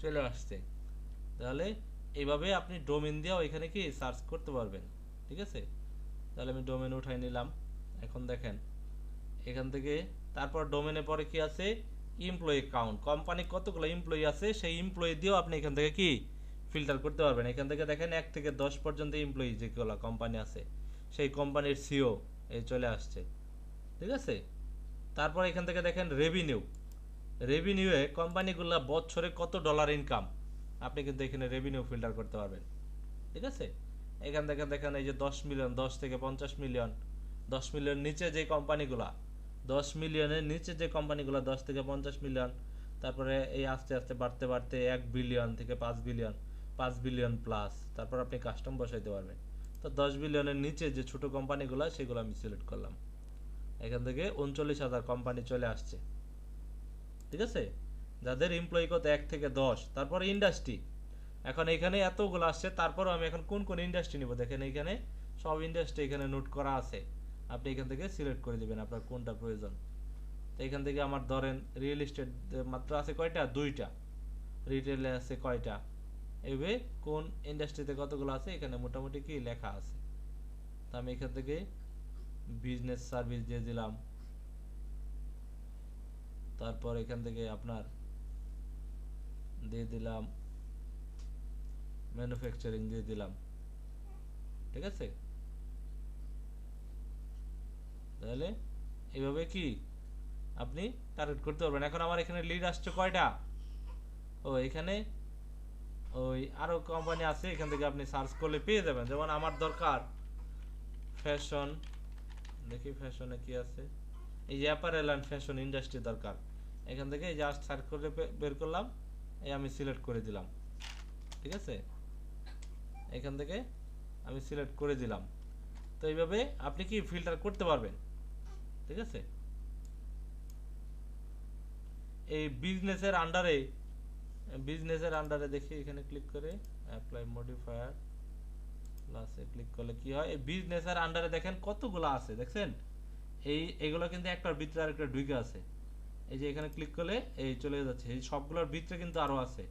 [SPEAKER 1] চলে আসছে। তাহলে এইভাবে আপনি ডোমেন দিয়েও এখানে কি সার্চ করতে পারবেন, ঠিক আছে। তাহলে আমি ডোমেন উঠাই নিলাম। এখন দেখেন এখান থেকে তারপর ডোমেনে পরে কি আছে, এমপ্লয়ি কাউন্ট, কোম্পানি কতগুলো এমপ্লয়ি আছে সেই এমপ্লয়ি দিয়েও আপনি এখান থেকে কি ফিল্টার করতে পারবেন। এখান থেকে দেখেন 1 থেকে 10 পর্যন্ত এমপ্লয়ি যেগুলো কোম্পানি আছে সেই কোম্পানির সিও এই চলে আসছে, ঠিক আছে। তারপর এখান থেকে দেখেন রেভিনিউয়ে কোম্পানিগুলো বছরে কত ডলার ইনকাম, আপনি কিন্তু এখানে রেভিনিউ ফিল্টার করতে পারবেন, ঠিক আছে। এখান থেকে দেখেন এই যে 10 মিলিয়ন, 10 থেকে 50 মিলিয়ন, 10 মিলিয়ন নিচে যে কোম্পানিগুলা, 10 মিলিয়নের নিচে যে কোম্পানিগুলো 10 থেকে 50 মিলিয়ন, তারপরে এই আস্তে আস্তে বাড়তে বাড়তে 1 বিলিয়ন থেকে 5 বিলিয়ন, 5 বিলিয়ন প্লাস, তারপর আপনি কাস্টম বসাইতে পারবেন। তো 10 বিলিয়নের নিচে যে ছোট কোম্পানিগুলো সেগুলো আমি সিলেক্ট করলাম। এখান থেকে 39,000 কোম্পানি চলে আসছে, ঠিক আছে, যাদের এমপ্লয়ি কত 1 থেকে 10। তারপরে ইন্ডাস্ট্রি, এখন এখানে এতগুলো আসছে, তারপরও আমি এখন কোন কোন ইন্ডাস্ট্রি নিব দেখেন এখানে সব ইন্ডাস্ট্রি এখানে নোট করা আছে। আপনি এখান থেকে সিলেক্ট করে দিবেন আপনার কোনটা প্রয়োজন। তো এখান থেকে আমার ধরেন রিয়েল এস্টেট মাত্র আছে কয়টা, 2টা, রিটেলে আছে কয়টা, এইভাবে কোন ইন্ডাস্ট্রিতে কতগুলো আছে এখানে মোটামুটি কি লেখা আছে। তো আমি এখান থেকে বিজনেস সার্ভিস দিয়ে দিলাম। তারপর এখান থেকে আপনার দিয়ে দিলাম ম্যানুফ্যাকচারিং দিয়ে দিলাম, ঠিক আছে। তাহলে এইভাবে কি আপনি টার্গেট করতে পারবেন। এখন আমার এখানে লিড আসছে কয়টা, ও এখানে ওই আরো কোম্পানি আছে, এখান থেকে আপনি সার্চ করলে পেয়ে যাবেন। যেমন আমার দরকার ফ্যাশন, দেখি ফ্যাশনে কি আছে, এই যে অ্যাপারেল অ্যান্ড ফ্যাশন ইন্ডাস্ট্রি দরকার, এখান থেকে এই জাস্ট সার্চ করে বের করলাম, এই আমি সিলেক্ট করে দিলাম, ঠিক আছে, এখান থেকে আমি সিলেক্ট করে দিলাম। তো এইভাবে আপনি কি ফিল্টার করতে পারবেন, ঠিক আছে। এই বিজনেসের আন্ডারে দেখি এখানে ক্লিক করে অ্যাপ্লাই মডিফায়ার প্লাসে ক্লিক করলে কি হয়, এই বিজনেসের আন্ডারে দেখেন কতগুলো আছে, দেখছেন এইগুলো কিন্তু একটার ভিতরে আরেকটা ঢুকে আছে। এই যে এখানে ক্লিক করলে এই চলে যাচ্ছে, এই সবগুলোর ভিতরে কিন্তু আরো আছে,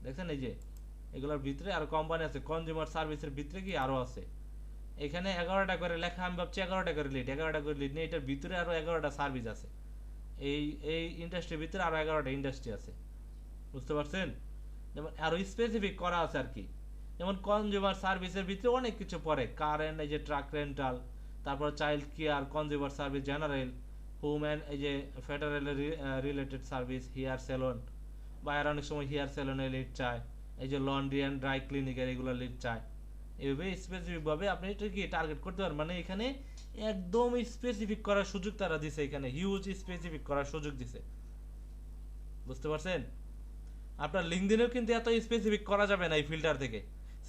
[SPEAKER 1] দেখছেন এই যে এগুলোর ভিতরে আরো কোম্পানি আছে, কনজিউমার সার্ভিসের ভিতরে কি আরো আছে। এখানে 11টা করে লেখা, আমি ভাবছি 11টা করে লিড, 11টা করে লিড নেই, এটার ভিতরে আরো 11টা সার্ভিস আছে, এই ইন্ডাস্ট্রির ভিতরে আরো 11টা ইন্ডাস্ট্রি আছে, বুঝতে পারছেন। যেমন আরো স্পেসিফিক করা আছে আর কি, যেমন কনজিউমার সার্ভিসের ভিতরে অনেক কিছু পড়ে, কার এন্ড এই যে ট্রাক রেন্টাল, তারপর child care, consumer service general, home and এই যে federal related service, hair salon, বা আর অনেক সময় হেয়ার সেলুনে লিড চায়, এই যে লন্ড্রি এন্ড ড্রাই ক্লিনিকের এগুলো লিড চায়। এইভাবে স্পেসিফিক ভাবে আপনি এটা কি টার্গেট করতে পারেন, মানে এখানে একদম স্পেসিফিক করার সুযোগ তারা দিছে, এখানে হিউজ স্পেসিফিক করার সুযোগ দিছে, বুঝতে পারছেন। আপনার লিঙ্কডইনেও কিন্তু এত স্পেসিফিক করা যাবে না এই ফিল্টার থেকে,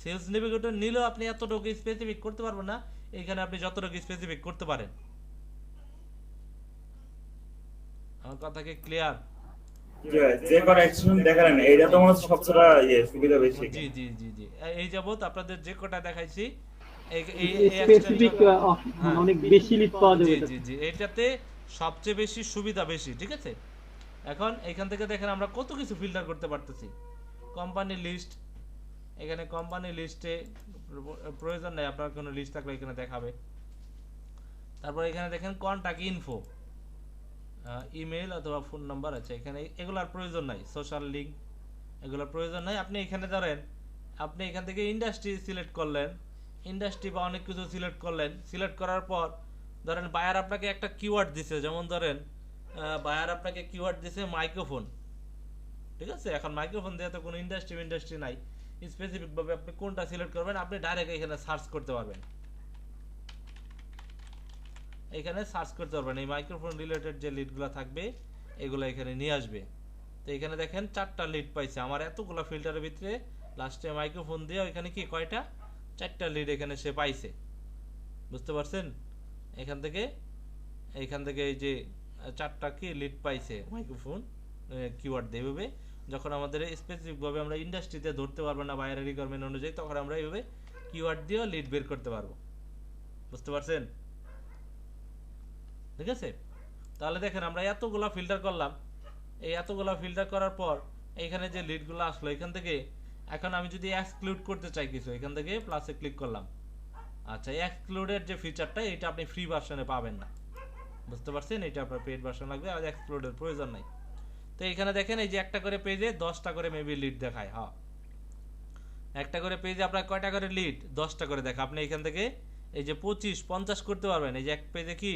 [SPEAKER 1] সেলস নেভিগেটর নিলেও আপনি এতটুকু স্পেসিফিক করতে পারবেন না, এখানে আপনি যতটুকু স্পেসিফিক করতে পারেন। আমার কথা কি ক্লিয়ার?
[SPEAKER 4] যে কোনো অ্যাকশন দেখালেন, এইটা তো আমার সবচেয়ে সুবিধা বেশি।
[SPEAKER 1] জি জি জি জি, এই যাবত আপনাদের যে কটা দেখাইছি
[SPEAKER 5] স্পেসিফিক অনেক বেশি লিড পাওয়া যাবে।
[SPEAKER 1] জি জি জি, এটাতে সবচেয়ে বেশি সুবিধা বেশি, ঠিক আছে। এখন এখান থেকে দেখেন আমরা কত কিছু ফিল্টার করতে পারতেছি। কোম্পানি লিস্ট, এখানে কোম্পানি লিস্টে প্রয়োজন নেই, আপনার কোনো লিস্ট থাকলে এখানে দেখাবে। তারপর এখানে দেখেন কন্টাক্ট ইনফো, ইমেল অথবা ফোন নাম্বার আছে, এখানে এগুলোর প্রয়োজন নাই। সোশ্যাল লিঙ্ক এগুলোর প্রয়োজন নাই। আপনি এখানে ধরেন আপনি এখান থেকে ইন্ডাস্ট্রি সিলেক্ট করলেন, ইন্ডাস্ট্রি বা অনেক কিছু সিলেক্ট করলেন, সিলেক্ট করার পর ধরেন বায়ার আপনাকে একটা কিওয়ার্ড দিছে, যেমন ধরেন বায়ার আপনাকে কিওয়ার্ড দিছে মাইক্রোফোন, ঠিক আছে। এখন মাইক্রোফোন দিয়ে তো কোনো ইন্ডাস্ট্রি নাই, স্পেসিফিক ভাবে আপনি কোনটা সিলেক্ট করবেন, আপনি ডাইরেক্ট এখানে সার্চ করতে পারবেন, এখানে সার্চ করতে পারবেন, এই মাইক্রোফোন রিলেটেড যে লিডগুলো থাকবে এগুলো এখানে নিয়ে আসবে। তো এখানে দেখেন 4টা লিড পাইছে আমার এতগুলো ফিল্টারের ভিতরে, লাস্টে মাইক্রোফোন দিয়ে এখানে কি কয়টা 4টা লিড এখানে সে পাইছে, বুঝতে পারছেন। এখান থেকে এই যে 4টা কি লিড পাইছে মাইক্রোফোন কিওয়ার্ড দিয়ে। এভাবে যখন আমাদের স্পেসিফিক ভাবে আমরা ইন্ডাস্ট্রিতে ধরতে পারবো না বাইরের রিকোয়ারমেন্ট অনুযায়ী, তখন আমরা এইভাবে কিওয়ার্ড দিয়েও লিড বের করতে পারবো, বুঝতে পারছেন, ঠিক আছে। তাহলে দেখেন আমরা এতগুলা ফিল্টার করলাম, এই এতগুলা ফিল্টার করার পর এইখানে যে লিডগুলো আসলো এখান থেকে এখন আমি যদি এক্সক্লুড করতে চাই কিছু, এখান থেকে প্লাসে ক্লিক করলাম। আচ্ছা, এক্সক্লুডের যে ফিচারটা এটা আপনি ফ্রি ভার্সনে পাবেন না, বুঝতে পারছেন, এটা আপনার পেড ভার্সন লাগবে, আর এক্সক্লুডের প্রয়োজন নাই। তো এখানে দেখেন এই যে একটা করে পেজে 10টা করে মেবি লিড দেখায়, হ্যাঁ একটা করে পেজে আপনার কয়টা করে লিড, 10টা করে দেখা। আপনি এখান থেকে এই যে 25 50 করতে পারবেন, এই যে এক পেজে কি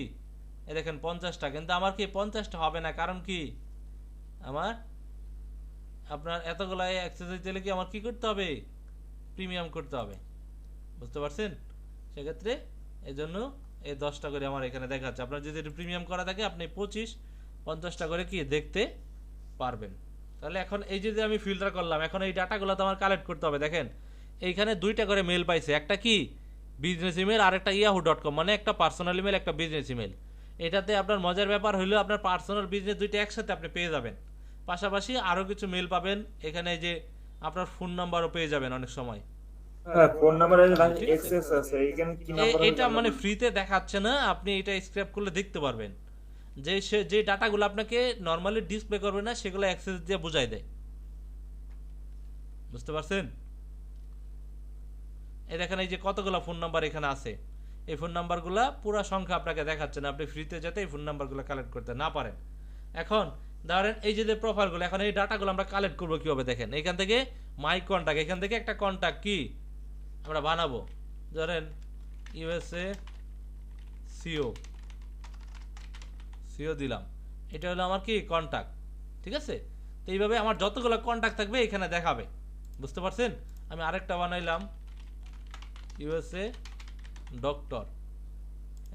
[SPEAKER 1] এই দেখেন 50টা, কিন্তু আমার কি 50টা হবে না, কারণ কি আমার আপনার এতগুলো অ্যাক্সেস দিতে কি আমার কি করতে হবে, প্রিমিয়াম করতে হবে, বুঝতে পারছেন। সেক্ষেত্রে এই জন্য এই 10টা করে আমার এখানে দেখাচ্ছে। আপনার যদি প্রিমিয়াম করা থাকে আপনি 25 50টা করে কি দেখতে পারবেন। তাহলে এখন এই যে আমি ফিল্টার করলাম, এখন এই ডাটাগুলো তো আমার কালেক্ট করতে হবে। দেখেন এইখানে 2টা করে মেল পাইছে, একটা কি বিজনেস ইমেল আর একটা yahoo.com, মানে একটা পার্সোনাল ইমেল একটা বিজনেস ইমেল। এটাতে আপনার মজার ব্যাপার হলো আপনার পার্সোনাল বিজনেস দুইটা একসাথে আপনি পেয়ে যাবেন, পাশাপাশি আরো কিছু মেল পাবেন, এখানে যে আপনার ফোন নাম্বারও পেয়ে যাবেন অনেক সময়।
[SPEAKER 4] হ্যাঁ, ফোন নাম্বারে অ্যাক্সেস আছে, এখানে কি নাম্বার
[SPEAKER 1] এটা মানে ফ্রিতে দেখাচ্ছে না, আপনি এটা স্ক্র্যাপ করলে দেখতে পারবেন যে ডাটাগুলো আপনাকে নরমালি ডিসপ্লে করবে না সেগুলো অ্যাক্সেস দিয়ে বুঝাই দেয়, বুঝতে পারছেন। এই দেখেন এই যে কতগুলো ফোন নাম্বার এখানে আছে, এই ফোন নাম্বারগুলো পুরো সংখ্যা আপনাকে দেখাচ্ছে না, আপনি ফ্রিতে যেতে এই ফোন নাম্বারগুলো কালেক্ট করতে না পারেন। এখন ধরেন এই যে প্রোফাইলগুলো, এখন এই ডাটাগুলো আমরা কালেক্ট করবো কিভাবে, দেখেন এখান থেকে মাই কন্টাক্ট, এখান থেকে একটা কন্টাক্ট কি আমরা বানাবো, ধরেন ইউএসএ সিও দিলাম, এটা হলো আমার কি কন্টাক্ট, ঠিক আছে। তো এইভাবে আমার যতগুলো কন্টাক্ট থাকবে এখানে দেখাবে, বুঝতে পারছেন। আমি আরেকটা বানাইলাম ইউএসএ ডক্টর,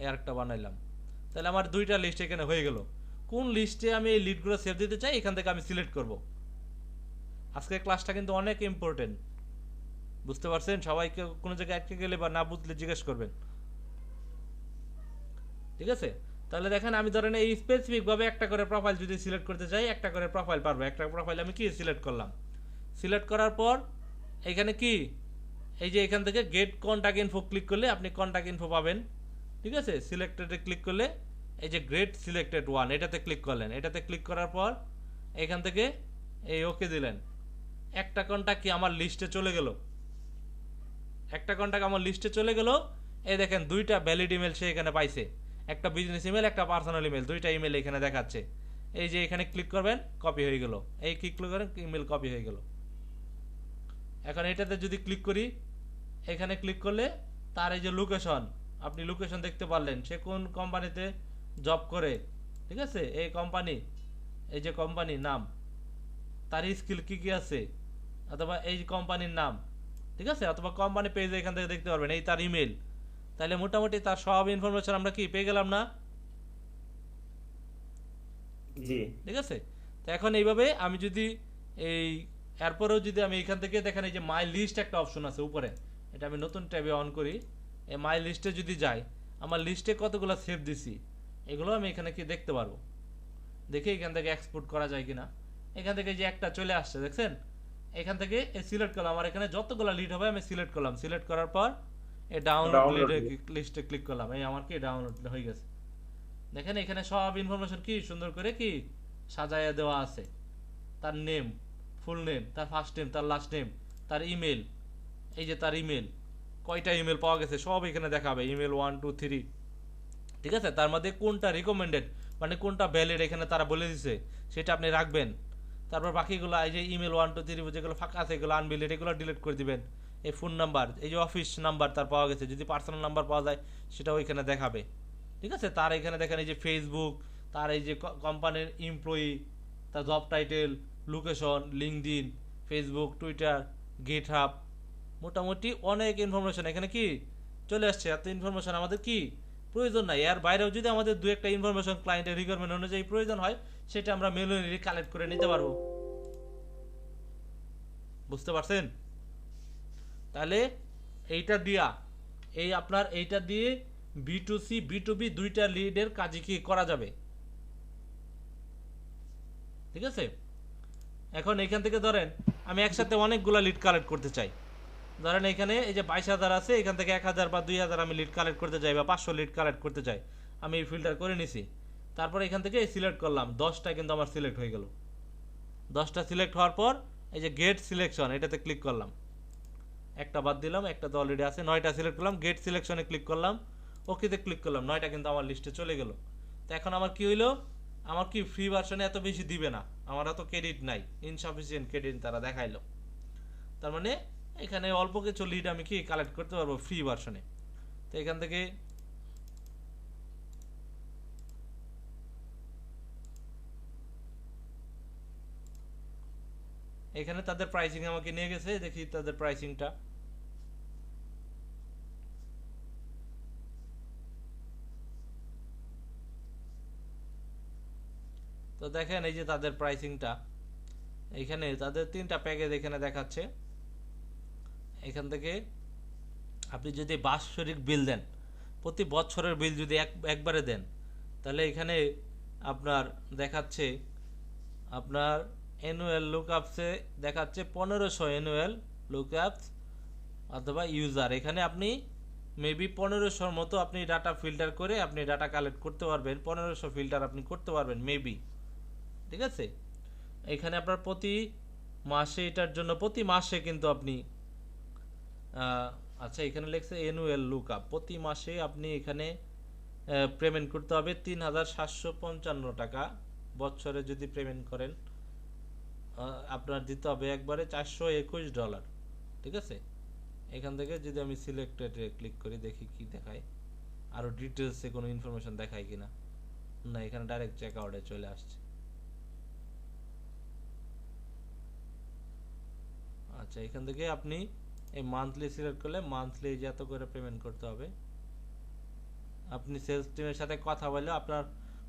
[SPEAKER 1] এই আরেকটা বানাইলাম। তাহলে আমার দুইটা লিস্ট এখানে হয়ে গেল। কোন লিস্টে আমি এই লিডগুলো সেভ দিতে চাই এখান থেকে আমি সিলেক্ট করব। আজকের ক্লাসটা কিন্তু অনেক ইম্পর্টেন্ট, বুঝতে পারছেন? সবাইকে কোনো জায়গায় আটকে গেলে বা না বুঝলে জিজ্ঞেস করবেন, ঠিক আছে? তাহলে দেখেন আমি ধরেন এই স্পেসিফিক ভাবে একটা করে প্রোফাইল যদি সিলেক্ট করতে চাই, একটা করে প্রোফাইল পারবো। একটা প্রোফাইল আমি কি সিলেক্ট করলাম, সিলেক্ট করার পর এখানে কি এই যে এখান থেকে গেট কন্টাক্ট ইনফো ক্লিক করলে আপনি কন্টাক্ট ইনফো পাবেন, ঠিক আছে? সিলেক্টেডে ক্লিক করলে এই যে গ্রেট সিলেক্টেড ওয়ান এটাতে ক্লিক করলেন। এটাতে ক্লিক করার পর এখান থেকে এই ওকে দিলেন। একটা কন্টাক্ট কি আমার লিস্টে চলে গেল, একটা কন্টাক্ট আমার লিস্টে চলে গেল। এই দেখেন দুইটা ভ্যালিড ইমেল সে এখানে পাইছে, একটা বিজনেস ইমেল একটা পার্সোনাল ইমেল, দুইটা ইমেল এখানে দেখাচ্ছে। এই যে এখানে ক্লিক করবেন, কপি হয়ে গেল। এই ক্লিক করেন, ইমেল কপি হয়ে গেল। এখন এটাতে যদি ক্লিক করি, এখানে ক্লিক করলে তার এই যে লোকেশন, আপনি লোকেশন দেখতে পারলেন, সে কোন কোম্পানিতে জব করে, ঠিক আছে? এই কোম্পানি, এই যে কোম্পানির নাম, তার স্কিল কি কি আছে, অথবা এই কোম্পানির নাম, ঠিক আছে? অথবা কোম্পানি পেজে এখান থেকে দেখতে পারবেন, এই তার ইমেল। তাহলে মোটামুটি তার সব ইনফরমেশন আমরা কি পেয়ে গেলাম না?
[SPEAKER 4] জি
[SPEAKER 1] ঠিক আছে। তো এখন এইভাবে আমি যদি এই এরপরেও যদি আমি এখান থেকে দেখেন এই যে মাই লিস্ট একটা অপশন আছে উপরে, এটা আমি নতুন ট্যাবে অন করি। এই মাই লিস্টে যদি যাই, আমার লিস্টে কতগুলো সেভ দিছি এগুলো আমি এখানে কি দেখতে পারবো। দেখে এখান থেকে এক্সপোর্ট করা যায় কিনা। এখান থেকে যে একটা চলে আসছে দেখছেন, এখান থেকে সিলেক্ট করলাম। আমার এখানে যতগুলো লিড হবে আমি সিলেক্ট করলাম। সিলেক্ট করার পর এই ডাউনলোড লিস্টে ক্লিক করলাম। এই আমার কি ডাউনলোড হয়ে গেছে। দেখেন এখানে সব ইনফরমেশন কি সুন্দর করে কি সাজায়া দেওয়া আছে। তার নেম, ফুল নেম, তার ফার্স্ট নেম, তার লাস্ট নেম, তার ইমেল, এই যে তার ইমেল, কয়টা ইমেল পাওয়া গেছে সব এখানে দেখাবে। ইমেল 1 2 3, ঠিক আছে? তার মধ্যে কোনটা রিকমেন্ডেড মানে কোনটা ভ্যালিড এখানে তারা বলে দিছে, সেটা আপনি রাখবেন। তারপর বাকিগুলো এই যে ইমেল 1 2 3 যেগুলো ফাঁকা আছে এগুলো আনভ্যালিড, এগুলো ডিলিট করে দিবেন। এই ফোন নাম্বার, এই যে অফিস নাম্বার তার পাওয়া গেছে, যদি পার্সোনাল নাম্বার পাওয়া যায় সেটাও এখানে দেখাবে, ঠিক আছে? তার এখানে দেখেন এই যে ফেসবুক, তার এই যে কোম্পানির এমপ্লয়ি, তার job title, location, LinkedIn, Facebook, Twitter, GitHub, মোটামুটি অনেক ইনফরমেশন এখানে কি চলে আসছে। এত ইনফরমেশন আমাদের কি প্রয়োজন নাই। এর বাইরেও যদি আমাদের দু একটা ইনফরমেশন ক্লায়েন্টের রিকোয়ারমেন্ট অনুযায়ী প্রয়োজন হয়, সেটা আমরা ম্যানুয়ালি কালেক্ট করে নিতে পারবো, বুঝতে পারছেন? তাহলে এইটা দিয়া এই আপনার এইটা দিয়ে B2C B2B দুইটা লিডের কাজই কি করা যাবে, ঠিক আছে? এখন এখান থেকে ধরেন আমি একসাথে অনেকগুলা লিড কালেক্ট করতে চাই। ধরেন এখানে এই যে 22,000 আছে, এখান থেকে 1,000 বা 2,000 আমি লিড কালেক্ট করতে চাই বা 500 লিড কালেক্ট করতে চাই। আমি ফিল্টার করে নিছি। তারপর এখান থেকে সিলেক্ট করলাম, 10টা কিন্তু আমার সিলেক্ট হয়ে গেল। 10টা সিলেক্ট হওয়ার পর এই যে গেট সিলেকশন এটাতে ক্লিক করলাম, একটা বাদ দিলাম, একটা তো অলরেডি আছে। 9টা সিলেক্ট করলাম, গেট সিলেকশনে ক্লিক করলাম, ওকেতে ক্লিক করলাম, 9টা কিন্তু আমার লিস্টে চলে গেল। তো এখন আমার কি হইলো, আমার কি ফ্রি ভার্সনে এত বেশি দিবে না, আমার এত ক্রেডিট নাই, ইনসাফিসিয়েন্ট ক্রেডিট তারা দেখাইলো। তার মানে এখানে অল্প কিছু লিড আমি কি কালেক্ট করতে পারবো ফ্রি ভার্সনে। তো এখান থেকে এখানে তাদের প্রাইসিং আমাকে নিয়ে গেছে, দেখি তাদের প্রাইসিংটা। তো দেখেন এই যে তাদের প্রাইসিংটা, এখানে তাদের 3টা প্যাকেজ এখানে দেখাচ্ছে। এখান থেকে আপনি যদি বাৎসরিক বিল দেন, প্রতি বছরের বিল যদি একবারে দেন, তাহলে এখানে আপনার দেখাচ্ছে আপনার অ্যানুয়াল লুকআপসে দেখাচ্ছে 1500 অ্যানুয়াল লুকআপস অথবা ইউজার। এখানে আপনি মেবি 1500 মতো আপনি ডাটা ফিল্টার করে আপনি ডাটা কালেক্ট করতে পারবেন, 1500 ফিল্টার আপনি করতে পারবেন মেবি, ঠিক আছে? এখানে আপনার প্রতি মাসে এটার জন্য প্রতি মাসে কিন্তু আপনি আচ্ছা এখানে লেখছে অ্যানুয়াল লুকআপ, প্রতি মাসে আপনি এখানে পেমেন্ট করতে হবে 3,755 টাকা। বছরে যদি পেমেন্ট করেন আপনার দিতে হবে একবারে $421, ঠিক আছে? এখান থেকে যদি আমি সিলেক্টেডে ক্লিক করি, দেখি কি দেখায়, আরো ডিটেলসে কোনো ইনফরমেশন দেখায় কিনা। না, এখানে ডাইরেক্ট চেক আউটে চলে আসছে। আচ্ছা এখান থেকে আপনি এই মান্থলি সিলেক্ট করলে মান্থলি যে এত করে পেমেন্ট করতে হবে, আপনি সেলস টিমের সাথে কথা বলে আপনার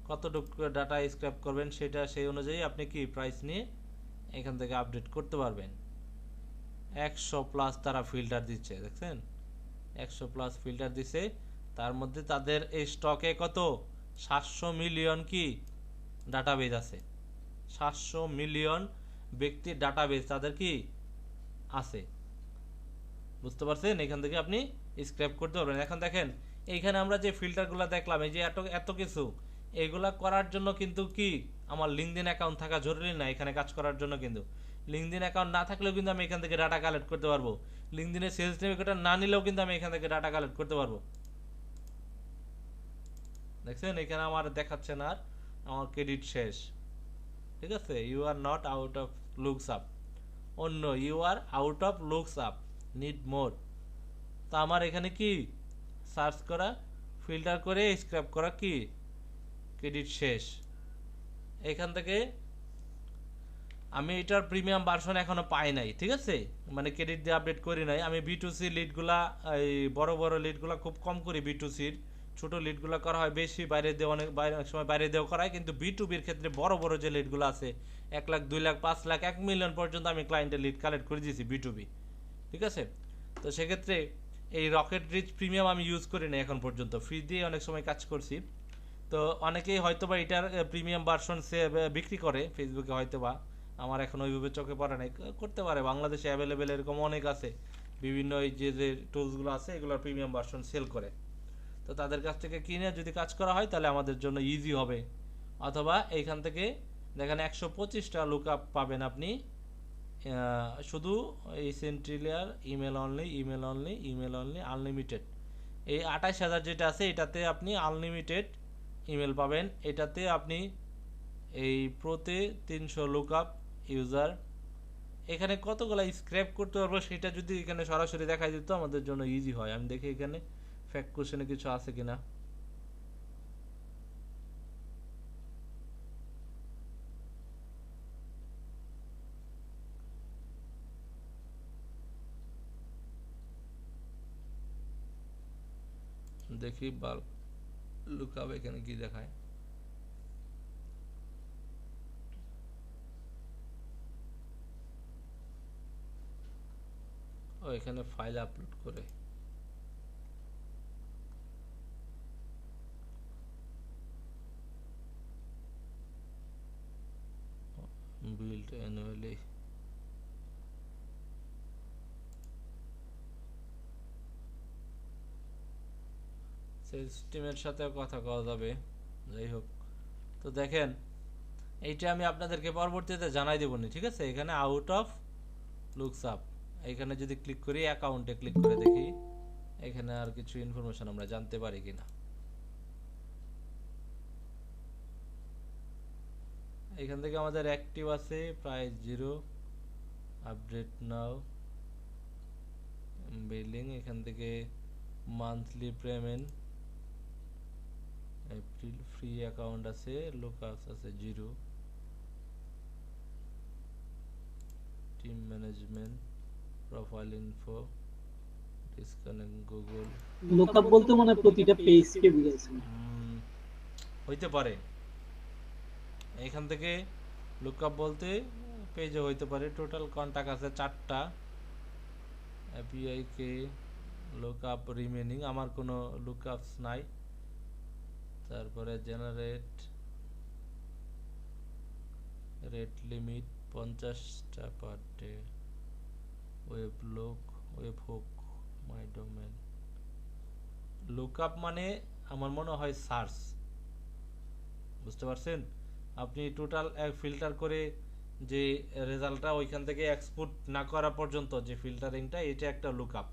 [SPEAKER 1] কতটুকু ডাটা স্ক্র্যাপ করবেন সেটা সেই অনুযায়ী আপনি কি প্রাইস নিয়ে এখান থেকে আপডেট করতে পারবেন। 100+ তারা ফিল্টার দিচ্ছে, দেখছেন 100+ ফিল্টার দিছে। তার মধ্যে তাদের এই স্টকে কত 700 মিলিয়ন কি ডাটাবেজ আছে, 700 মিলিয়ন ব্যক্তির ডাটাবেজ তাদের কি আছে, বুঝতে পারছেন? এখান থেকে আপনি স্ক্র্যাপ করতে পারবেন। এখন দেখেন এইখানে আমরা যে ফিল্টারগুলো দেখলাম, এই যে এত এত কিছু, এগুলা করার জন্য কিন্তু কি আমার লিঙ্কডইন অ্যাকাউন্ট থাকা জরুরি না এখানে কাজ করার জন্য। কিন্তু লিঙ্কডইন অ্যাকাউন্ট না থাকলেও কিন্তু আমি এখান থেকে ডাটা কালেক্ট করতে পারবো। লিঙ্কডইনের সেলস নেভিগেটর না নিলেও কিন্তু আমি এখান থেকে ডাটা কালেক্ট করতে পারবো। দেখছেন এখানে আমার দেখাচ্ছে না আর আমার ক্রেডিট শেষ, ঠিক আছে? You are not out of lookups up, অন্য you are out of lookups up, need more. তা আমার এখানে কি সার্চ করা, ফিল্টার করে স্ক্র্যাপ করা কি ক্রেডিট শেষ। এখান থেকে আমি এটার প্রিমিয়াম ভার্সন এখনো পাই নাই, ঠিক আছে? মানে ক্রেডিট দিয়ে আপডেট করি নাই। আমি B2C লিডগুলা, এই বড় বড় লিডগুলা খুব কম করি। B2Cর ছোট লিডগুলা করা হয় বেশি, বাইরে দিয়ে অনেক সময় বাইরে দিয়েও করা হয়। কিন্তু B2Bর ক্ষেত্রে বড় বড় যে লিডগুলো আছে 1 লাখ 2 লাখ 5 লাখ 1 মিলিয়ন পর্যন্ত আমি ক্লায়েন্টের লিড কালেক্ট করে দিয়েছি B2B, ঠিক আছে? তো সেক্ষেত্রে এই রকেট রিচ প্রিমিয়াম আমি ইউজ করি না এখন পর্যন্ত, ফ্রি দিয়ে অনেক সময় কাজ করছি। তো অনেকেই হয়তোবা এটার প্রিমিয়াম ভার্সন সে বিক্রি করে ফেসবুকে, হয়তোবা আমার এখন ওইভাবে চোখে পড়ে নাই, করতে পারে। বাংলাদেশে অ্যাভেলেবেল এরকম অনেক আছে, বিভিন্ন এই যে টুলসগুলো আছে এগুলোর প্রিমিয়াম ভার্সন সেল করে। তো তাদের কাছ থেকে কিনে যদি কাজ করা হয় তাহলে আমাদের জন্য ইজি হবে। অথবা এইখান থেকে দেখেন 125টা লুক আপ পাবেন আপনি, শুধু এই সেন্ট্রিলিয়ার email only, email only, email only, unlimited. এই 28,000 যেটা আছে এটাতে আপনি আনলিমিটেড ইমেল পাবেন। এটাতে আপনি এই প্রতি 300 লুক আপ ইউজার, এখানে কতগুলো স্ক্র্যাপ করতে পারবো সেটা যদি এখানে সরাসরি দেখাই দিত আমাদের জন্য ইজি হয়। আমি দেখি এখানে ফ্যাক্ট কোশ্চেনে কিছু আছে কিনা। দেখি বাল্ক লুকআপ এখানে কি দেখায়। ও এখানে ফাইল আপলোড করে, বিল্ড অ্যানুয়ালি। সেলস টিমের সাথেও কথা কওয়া যাবে, যাই হোক। তো দেখেন এইটা আমি আপনাদেরকে পরবর্তীতে জানাই দেব নি, ঠিক আছে? এখানে আউট অফ লুকস আপ, এখানে যদি ক্লিক করি, অ্যাকাউন্টে ক্লিক করে দেখি এখানে আর কিছু ইনফরমেশন আমরা জানতে পারি কিনা। এখান থেকে আমাদের অ্যাক্টিভ আছে প্রায় 0, আপডেট নাও, বিলিং, এখান থেকে monthly payment, April free account আছে, লুকআপস আছে 0, team management, profile info, disconnect Google.
[SPEAKER 5] Lookup বলতে মানে প্রতিটা পেজকে বুঝাচ্ছেন,
[SPEAKER 1] হইতে পারে। এখান থেকে লুকআপ বলতে পেজে হইতে পারে। টোটাল কন্টাক্ট আছে 4টা, এপিআই কে লুকআপ রিমেনিং, আমার কোনো লুকআপস নাই। তারপরে জেনারেট রেট লিমিট 50টা per day, web look, web hook, my domain. Lookup মানে আমার মনে হয় সার্চ, বুঝতে পারছেন? আপনি টোটাল ফিল্টার করে যে রেজাল্টটা ওইখান থেকে এক্সপোর্ট না করা পর্যন্ত যে ফিল্টারিংটা, এটা একটা লুকআপ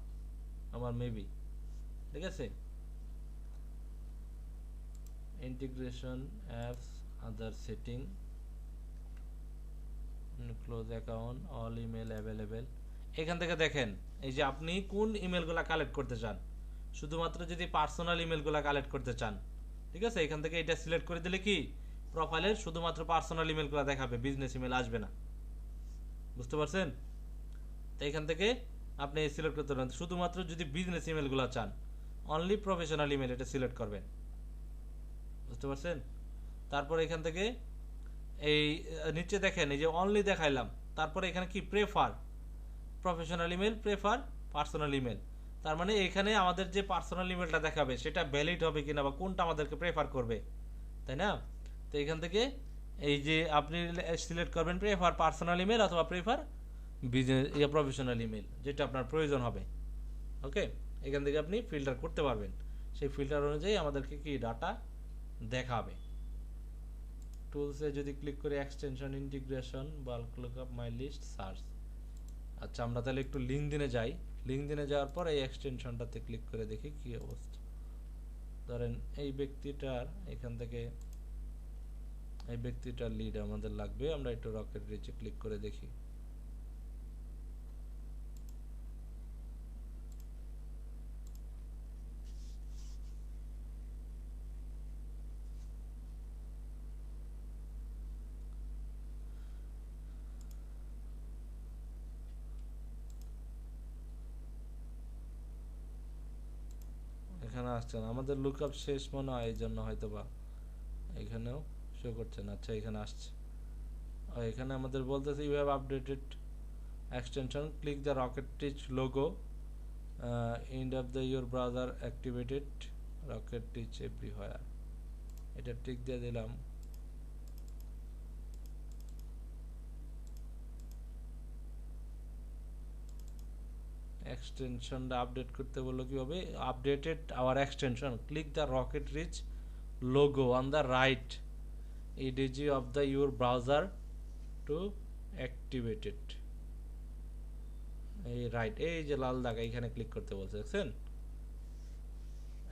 [SPEAKER 1] আমার মেবি, ঠিক আছে? Integration apps, other setting, close account, all email available. এখান থেকে দেখেন এই যে আপনি কোন ইমেলগুলো কালেক্ট করতে চান। শুধুমাত্র যদি পার্সোনাল ইমেলগুলো কালেক্ট করতে চান, ঠিক আছে, এখান থেকে এটা সিলেক্ট করে দিলে কি প্রোফাইলের শুধুমাত্র পার্সোনাল ইমেলগুলো দেখাবে, বিজনেস ইমেল আসবে না, বুঝতে পারছেন? তো এখান থেকে আপনি সিলেক্ট করতে পারেন শুধুমাত্র যদি বিজনেস ইমেলগুলো চান। অনলি প্রফেশনাল ইমেল এটা সিলেক্ট করবেন, বুঝতে পারছেন? তারপর এখান থেকে এই নিচে দেখেন এই যে অনলি দেখাইলাম, তারপরে এখানে কি prefer professional email, prefer personal email. তার মানে এখানে আমাদের যে পার্সোনাল ইমেলটা দেখাবে সেটা ভ্যালিড হবে কিনা বা কোনটা আমাদেরকে প্রেফার করবে, তাই না? তো এখান থেকে এই যে আপনি সিলেক্ট করবেন প্রেফার পার্সোনাল ইমেল অথবা প্রেফার বিজনেস প্রফেশনাল ইমেল, যেটা আপনার প্রয়োজন হবে। ওকে, এখান থেকে আপনি ফিল্টার করতে পারবেন, সেই ফিল্টার অনুযায়ী আমাদেরকে কি ডাটা দেখাবে। টুলসে যদি ক্লিক করি extension integration bulk lookup my list search. আচ্ছা, আমরা তাহলে একটু লিঙ্কডিনে যাই। লিঙ্কডিনে যাওয়ার পর এই এক্সটেনশনটাতে ক্লিক করে দেখি কি অবস্থা। ধরেন এই ব্যক্তিটার এখান থেকে এই ব্যক্তিটার লিড আমাদের লাগবে, আমরা একটু রকেট রিচে ক্লিক করে দেখি। এখানে আসছে না, আমাদের লুকআপ শেষ মনে হয়, এই জন্য হয়তো বা এখানেও শো করছে না। আচ্ছা, এখানে আসছে। এখানে আমাদের বলতেছে you have updated extension, click the RocketReach logo, and of the your browser activated RocketReach everywhere. এটা টিক দিয়ে দিলাম। এক্সটেনশনটা আপডেট করতে বললো কিভাবে, updated our extension, click the RocketReach logo on the right edge of the your browser to activate it। এই right, এই যে লাল দাগ এখানে ক্লিক করতে বলছে, দেখছেন?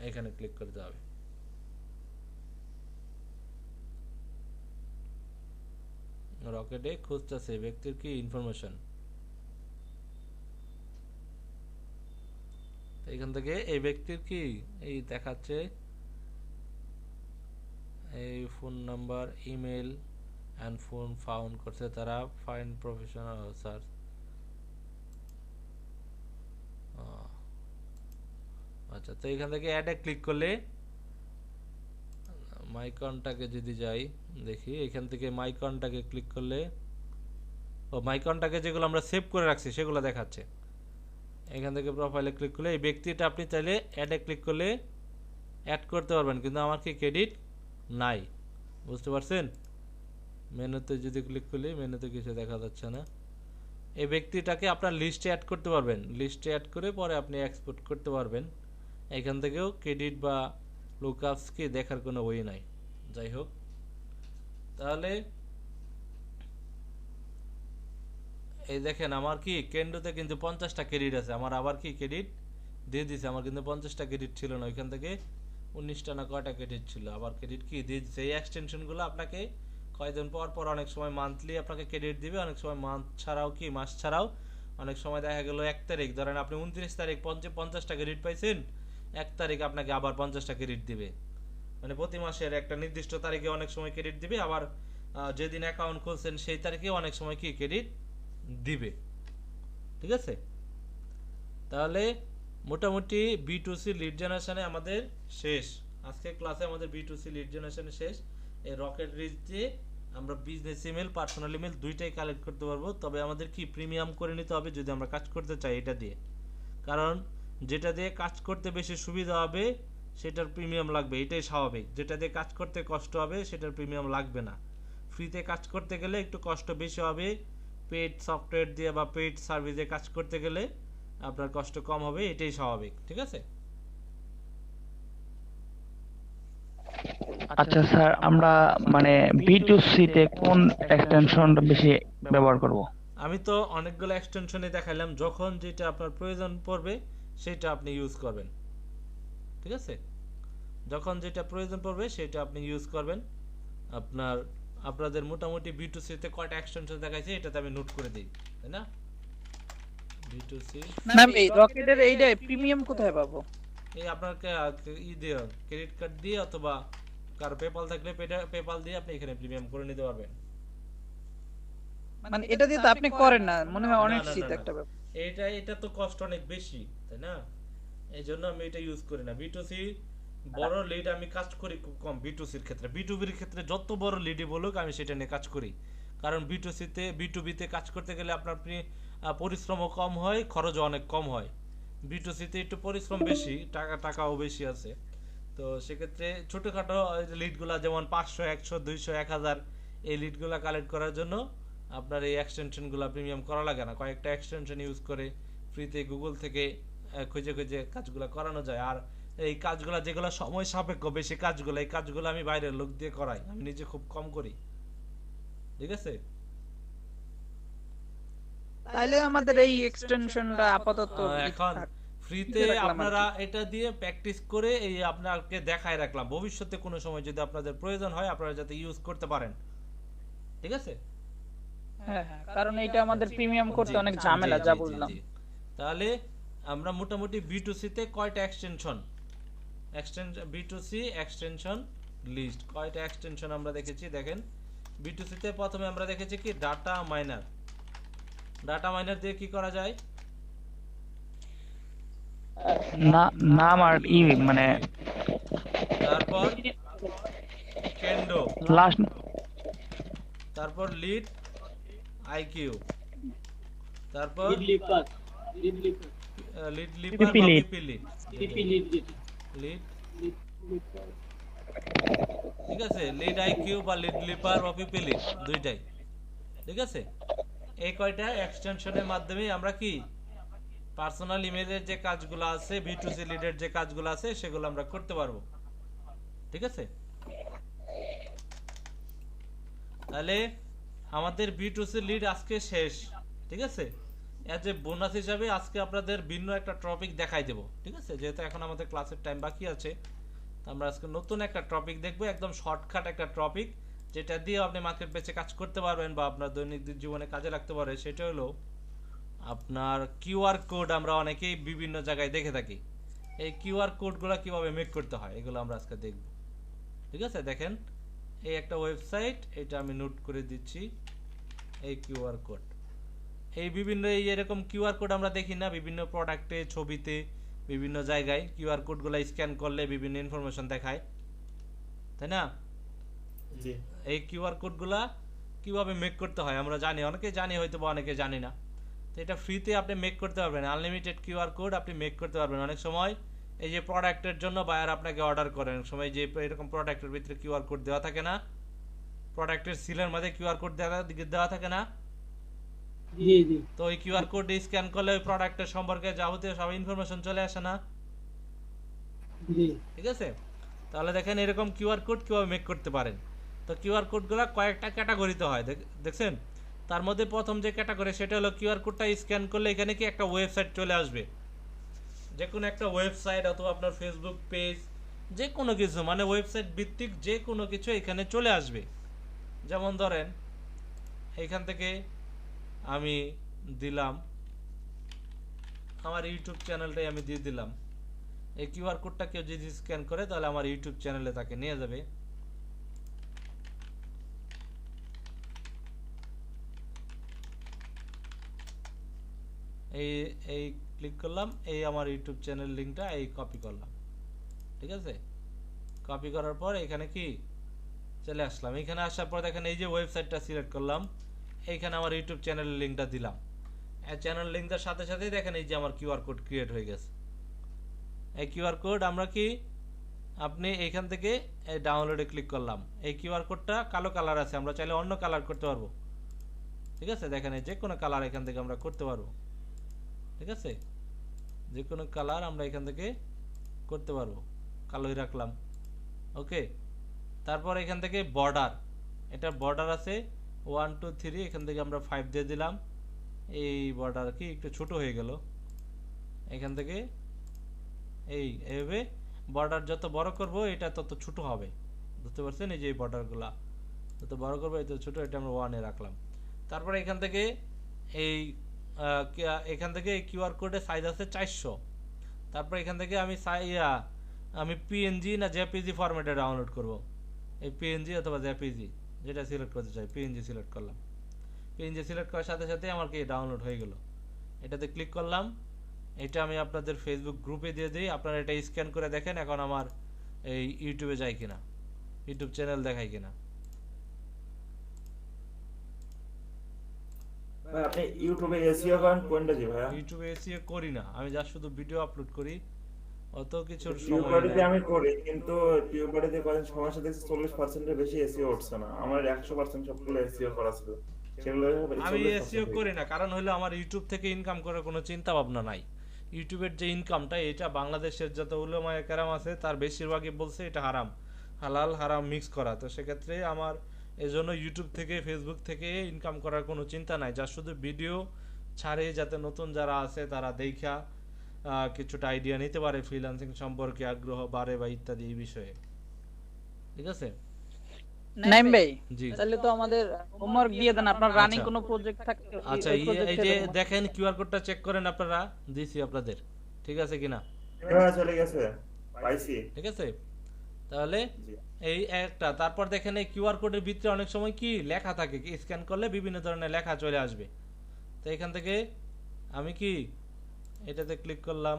[SPEAKER 1] এখানে ক্লিক করতে হবে। রকেটে খুঁজতেছে ব্যক্তির কি ইনফরমেশন। এখান থেকে এই ব্যক্তির কি এই দেখাচ্ছে এই phone number, email and phone found করছে তারা, ফাইন্ড প্রফেশনাল সার্চ। আচ্ছা, তো এখান থেকে অ্যাডে ক্লিক করলে মাই কন্টাক্টে যদি যাই দেখি, এখান থেকে মাই কন্টাক্টে ক্লিক করলে মাই কন্টাক্টে যেগুলো আমরা সেভ করে রাখছি সেগুলো দেখাচ্ছে। এখান থেকে প্রোফাইলে ক্লিক করলে এই ব্যক্তিটা আপনি চাইলে অ্যাডে ক্লিক করলে অ্যাড করতে পারবেন, কিন্তু আমার কি ক্রেডিট নাই, বুঝতে পারছেন? মেনুতে যদি ক্লিক করি মেনুতে কিছু দেখা যাচ্ছে না। এই ব্যক্তিটাকে আপনার লিস্টে অ্যাড করতে পারবেন, লিস্টে অ্যাড করে পরে আপনি এক্সপোর্ট করতে পারবেন। এখান থেকেও ক্রেডিট বা লুকআপসকে দেখার কোনো ওয়ে নাই। যাই হোক, তাহলে এই দেখেন আমার কি কেন্দ্রতে কিন্তু 50টা ক্রেডিট আছে, আমার আবার কি ক্রেডিট দিয়ে দিছে। আমার কিন্তু 50টা ক্রেডিট ছিল না, ওইখান থেকে 19টা না কয়টা ক্রেডিট ছিল, আবার ক্রেডিট কি দিয়ে দিচ্ছে। এই এক্সটেনশনগুলো আপনাকে কয়েকদিন পর পর, অনেক সময় মান্থলি আপনাকে ক্রেডিট দিবে, অনেক সময় মান্থ ছাড়াও কি মাস ছাড়াও, অনেক সময় দেখা গেল 1 তারিখ, ধরেন আপনি 29 তারিখ 50টা ক্রেডিট পাইছেন, 1 তারিখ আপনাকে আবার 50টা ক্রেডিট দিবে। মানে প্রতি মাসের একটা নির্দিষ্ট তারিখে অনেক সময় ক্রেডিট দিবে, আবার যেদিন অ্যাকাউন্ট খুলছেন সেই তারিখে অনেক সময় কি ক্রেডিট দিবে। ঠিক আছে, তাহলে মোটামুটি B2C লিড জেনারেশনে আমাদের শেষ। আজকে ক্লাসে আমাদের B2C লিড জেনারেশনে শেষ। এই রকেট রিচ দিয়ে আমরা বিজনেস ইমেল, পার্সোনাল ইমেল দুইটাই কালেক্ট করতে পারবো। তবে আমাদের কি প্রিমিয়াম করে নিতে হবে যদি আমরা কাজ করতে চাই এটা দিয়ে, কারণ যেটা দিয়ে কাজ করতে বেশি সুবিধা হবে সেটার প্রিমিয়াম লাগবে, এটাই স্বাভাবিক। যেটা দিয়ে কাজ করতে কষ্ট হবে সেটার প্রিমিয়াম লাগবে না। ফ্রিতে কাজ করতে গেলে একটু কষ্ট বেশি হবে, পেইড সফটওয়্যার দিয়ে বা পেইড সার্ভিসে কাজ করতে গেলে আপনার কষ্ট কম হবে, এটাই স্বাভাবিক। ঠিক আছে?
[SPEAKER 6] আচ্ছা স্যার, আমরা মানে B2C তে কোন এক্সটেনশনটা বেশি ব্যবহার করব?
[SPEAKER 1] আমি তো অনেকগুলো এক্সটেনশনে দেখাইলাম, যখন যেটা আপনার প্রয়োজন পড়বে সেটা আপনি ইউজ করবেন। ঠিক আছে, যখন যেটা প্রয়োজন পড়বে সেটা আপনি ইউজ করবেন। আপনাদের মোটামুটি B2C তে কয়টা এক্সটেনশন দেখাইছে এটাতে আমি নোট করে দিই, তাই না? B2C
[SPEAKER 3] না, এই রকেটের এইটা প্রিমিয়াম কোথায় পাবো?
[SPEAKER 1] এই আপনাকে দিয়ে ক্রেডিট কার্ড দিয়ে অথবা কার পেপাল থাকলে পেপাল দিয়ে আপনি এখানে প্রিমিয়াম করে নিতে পারবেন।
[SPEAKER 3] মানে এটা দিয়ে তো আপনি করেন না, মনে হয় অনেক
[SPEAKER 1] না, না,
[SPEAKER 3] শীত
[SPEAKER 1] না,
[SPEAKER 3] একটা
[SPEAKER 1] না।
[SPEAKER 3] ব্যাপার।
[SPEAKER 1] এটা তো কষ্ট অনেক বেশি, তাই না? এই জন্য আমি এটা ইউজ করি না। B2C বড় লিড আমি কাজ করি খুব কম B2Cর ক্ষেত্রে। B2Bর ক্ষেত্রে যত বড় লিডই বলুক আমি সেটা নিয়ে কাজ করি, কারণ B2Cতে B2Bতে কাজ করতে গেলে আপনি পরিশ্রমও কম হয়, খরচও অনেক কম হয়। B2Cতে একটু পরিশ্রম বেশি, টাকাও বেশি আছে। তো সেক্ষেত্রে ছোটোখাটো লিডগুলা যেমন 500 100 200 1000 এই লিডগুলা কালেক্ট করার জন্য আপনার এই এক্সটেনশনগুলো প্রিমিয়াম করা লাগে না। কয়েকটা এক্সটেনশন ইউজ করে ফ্রিতে গুগল থেকে খুঁজে খুঁজে কাজগুলো করানো যায়। আর এই কাজগুলো যেগুলো সময় সাপেক্ষ বেশি কাজগুলো, এই কাজগুলো আমি বাইরের লোক দিয়ে করাই, আমি নিজে খুব কম করি। ঠিক আছে?
[SPEAKER 3] তাহলে আমাদের এই এক্সটেনশনটা আপাতত
[SPEAKER 1] এখন ফ্রিতে আপনারা এটা দিয়ে প্র্যাকটিস করে এই আপনাকে দেখায় রাখলাম, ভবিষ্যতে কোনো সময় যদি আপনাদের প্রয়োজন হয় আপনারা যাতে ইউজ করতে পারেন। ঠিক আছে?
[SPEAKER 3] হ্যাঁ হ্যাঁ, কারণ এটা আমাদের প্রিমিয়াম করতে
[SPEAKER 1] জি,
[SPEAKER 3] অনেক
[SPEAKER 1] জি,
[SPEAKER 3] ঝামেলা
[SPEAKER 1] জি,
[SPEAKER 3] যা
[SPEAKER 1] জি,
[SPEAKER 3] বললাম।
[SPEAKER 1] জি। তাহলে আমরা মোটামুটি B2C তে কয়টা B2C এক্সটেনশন লিস্ট কয়টা এক্সটেনশন আমরা দেখেছি দেখেন। B2C তে প্রথমে আমরা দেখেছি কি ডাটা মাইনার। ডাটা মাইনার দিয়ে কি করা যায়?
[SPEAKER 6] নাম আর মানে
[SPEAKER 1] তারপর কেন্ডো,
[SPEAKER 6] লাস্ট
[SPEAKER 1] তারপর লিড আইকিউ, তারপর
[SPEAKER 5] লিড লিপার
[SPEAKER 1] লিড লিপার
[SPEAKER 6] পিপি লিড।
[SPEAKER 5] পিপি লিড
[SPEAKER 1] লিড, ঠিক আছে, লিড আইকিউ বা লিড লিপার বা পিপি লিড দুইটাই। ঠিক আছে? এই কয়টা এক্সটেনশনের মাধ্যমে আমরা কি পার্সোনাল ইমেলের যে কাজগুলো আছে, B2C লিডের যে কাজগুলো আছে সেগুলো আমরা করতে পারবো। ঠিক আছে? তাহলে আমাদের B2C লিড আজকে শেষ। ঠিক আছে? এজ এ বোনাস হিসাবে আজকে আপনাদের ভিন্ন একটা টপিক দেখাই দেব। ঠিক আছে? যেহেতু এখন আমাদের ক্লাসের টাইম বাকি আছে, তো আমরা আজকে নতুন একটা টপিক দেখবো, একদম শর্টকাট একটা টপিক, যেটা দিয়ে আপনি মার্কেট পেজে কাজ করতে পারবেন বা আপনার দৈনন্দিন জীবনে কাজে লাগতে পারে। সেটা হলো আপনার কিউআর কোড। আমরা অনেকেই বিভিন্ন জায়গায় দেখে থাকি, এই কিউআর কোডগুলো কিভাবে মেক করতে হয় এগুলো আমরা আজকে দেখব। ঠিক আছে? দেখেন, এই একটা ওয়েবসাইট, এটা আমি নোট করে দিচ্ছি। এই কিউআর কোড, এই বিভিন্ন এই এরকম কিউআর কোড আমরা দেখি না বিভিন্ন প্রোডাক্টে, ছবিতে, বিভিন্ন জায়গায় কিউআর কোডগুলো স্ক্যান করলে বিভিন্ন ইনফরমেশন দেখায়, তাই না?
[SPEAKER 4] জি
[SPEAKER 1] এই কিউআর কোডগুলা কিভাবে মেক করতে হয় আমরা জানি, অনেকে জানি হয়তো বা অনেকে জানি না। তো এটা ফ্রিতে আপনি মেক করতে পারবেন, আনলিমিটেড কিউআর কোড আপনি মেক করতে পারবেন। অনেক সময় এই যে প্রোডাক্টের জন্য বায়ার আপনাকে অর্ডার করেন, অনেক সময় যে এরকম প্রোডাক্টের ভিতরে কিউআর কোড দেওয়া থাকে না, প্রোডাক্টের সিলের মধ্যে কিউআর কোড দেওয়া থাকে না,
[SPEAKER 5] জি জি
[SPEAKER 1] তো ওই কিউআর কোড স্ক্যান করলে ওই প্রোডাক্টের সম্পর্কে যাবতীয় সব ইনফরমেশন চলে আসে না?
[SPEAKER 5] জি
[SPEAKER 1] ঠিক আছে? তাহলে দেখেন এরকম কিউআর কোড কিভাবে মেক করতে পারেন। তো কিউআর কোডগুলো কয়েকটা ক্যাটাগরিতে হয়, দেখছেন? তার মধ্যে প্রথম যে ক্যাটাগরি সেটা হলো কিউআর কোডটা স্ক্যান করলে এখানে কি একটা ওয়েবসাইট চলে আসবে, যে কোনো একটা ওয়েবসাইট অথবা আপনার ফেসবুক পেজ, যে কোনো কিছু, মানে ওয়েবসাইট ভিত্তিক যে কোনো কিছু এখানে চলে আসবে। যেমন ধরেন এইখান থেকে আমি দিলাম আমার ইউটিউব চ্যানেলটাই আমি দিয়ে দিলাম। এই কিউআর কোডটা কেউ যদি স্ক্যান করে তাহলে আমার ইউটিউব চ্যানেলে তাকে নিয়ে যাবে। এই এই ক্লিক করলাম, এই আমার ইউটিউব চ্যানেল লিংকটা এই কপি করলাম। ঠিক আছে? কপি করার পর এখানে কি চলে আসলাম, এখানে আসার পর দেখেন এই যে ওয়েবসাইটটা সিলেক্ট করলাম, এইখানে আমার ইউটিউব চ্যানেলের লিংকটা দিলাম। এই চ্যানেল লিংকটার সাথে সাথেই দেখেন এই যে আমার কিউআর কোড ক্রিয়েট হয়ে গেছে। এই কিউআর কোড আমরা কি আপনি এইখান থেকে এই ডাউনলোডে ক্লিক করলাম, এই কিউআর কোডটা কালো কালার আছে, আমরা চাইলে অন্য কালার করতে পারবো। ঠিক আছে? দেখেন যে কোনো কালার এখান থেকে আমরা করতে পারবো। ঠিক আছে? যে কোনো কালার আমরা এখান থেকে করতে পারবো, কালোই রাখলাম। ওকে, তারপর এখান থেকে বর্ডার, এটা বর্ডার আছে 1 2 3, এখান থেকে আমরা 5 দিয়ে দিলাম। এই বর্ডার কি একটু ছোট হয়ে গেল, এখান থেকে এইভাবে বর্ডার যত বড় করব এটা তত ছোট হবে, বুঝতে পারছেন? এই যে বর্ডারগুলা যত বড় করবো এত ছোট, এটা আমরা 1 এ রাখলাম। তারপরে এখান থেকে এখান থেকে কিউআর কোডের সাইজ আছে 400। তারপর এখান থেকে আমি পিএনজি না জেপিজি ফরম্যাটে ডাউনলোড করব, এই পিএনজি অথবা জেপিজি যেটা সিলেক্ট করতে চাই, পিএনজি সিলেক্ট করলাম। পিএনজি সিলেক্ট করার সাথে সাথে আমার কি ডাউনলোড হয়ে গেল। এটাতে ক্লিক করলাম, এটা আমি আপনাদের ফেসবুক গ্রুপে দিয়ে দিই, আপনারা এটা স্ক্যান করে দেখেন এখন আমার এই ইউটিউবে যায় কিনা, ইউটিউব চ্যানেল দেখায় কিনা।
[SPEAKER 4] ভাই আপনি ইউটিউবে এসইও করেন কোনটা জি ভাইয়া?
[SPEAKER 1] ইউটিউবে এসিও করি না আমি, জাস্ট শুধু ভিডিও আপলোড করি, অত কিছুর সময়
[SPEAKER 4] টিউবারিতে
[SPEAKER 1] নেই।
[SPEAKER 4] আমি করি, কিন্তু টিউবারিতে কয়েক সমস্যা দেখছি 40% এর বেশি এসইও উঠছে না। আমার 100% সবগুলো এসইও করা ছিল, সেগুলো
[SPEAKER 1] আমি
[SPEAKER 4] 40%
[SPEAKER 1] এসইও করি না, কারণ হলো আমার ইউটিউব থেকে ইনকাম করার কোনো চিন্তা ভাবনা নাই। ইউটিউবের যে ইনকামটা, এটা বাংলাদেশের যত উলামায়ে কেরাম আছে তার বেশিরভাগই বলছে এটা হারাম, হালাল হারাম মিক্স করা। তো সেক্ষেত্রে আমার এজন্য ইউটিউব থেকে ফেসবুক থেকে ইনকাম করার কোনো চিন্তা নাই, যা শুধু ভিডিও ছাড়ে যাতে নতুন যারা আছে তারা দেখা কিছুটা আইডিয়া নিতে পারে ফ্রিল্যান্সিং সম্পর্কে, আগ্রহ বাড়ে বা ইত্যাদি এই বিষয়ে। ঠিক আছে
[SPEAKER 3] নাইম ভাই,
[SPEAKER 1] জি।
[SPEAKER 3] তাহলে তো আমাদের হোমওয়ার্ক দিয়ে দেন, আপনার রানিং
[SPEAKER 1] আচ্ছা।
[SPEAKER 3] কোনো প্রজেক্ট থাকে
[SPEAKER 1] আচ্ছা
[SPEAKER 3] ওই
[SPEAKER 1] এই
[SPEAKER 3] প্রজেক্টে
[SPEAKER 1] যে দেখেন কিউআর কোডটা চেক করেন আপনারা, দিছি আপনাদের, ঠিক আছে কিনা?
[SPEAKER 4] হ্যাঁ চলে গেছে, পাইছি।
[SPEAKER 1] ঠিক আছে তাহলে
[SPEAKER 4] জি।
[SPEAKER 1] এই একটা, তারপর দেখেন এই কিউআর কোডের ভিতরে অনেক সময় কি লেখা থাকে, কি স্ক্যান করলে বিভিন্ন ধরনের লেখা চলে আসবে। তো এখান থেকে আমি কি এটাতে ক্লিক করলাম,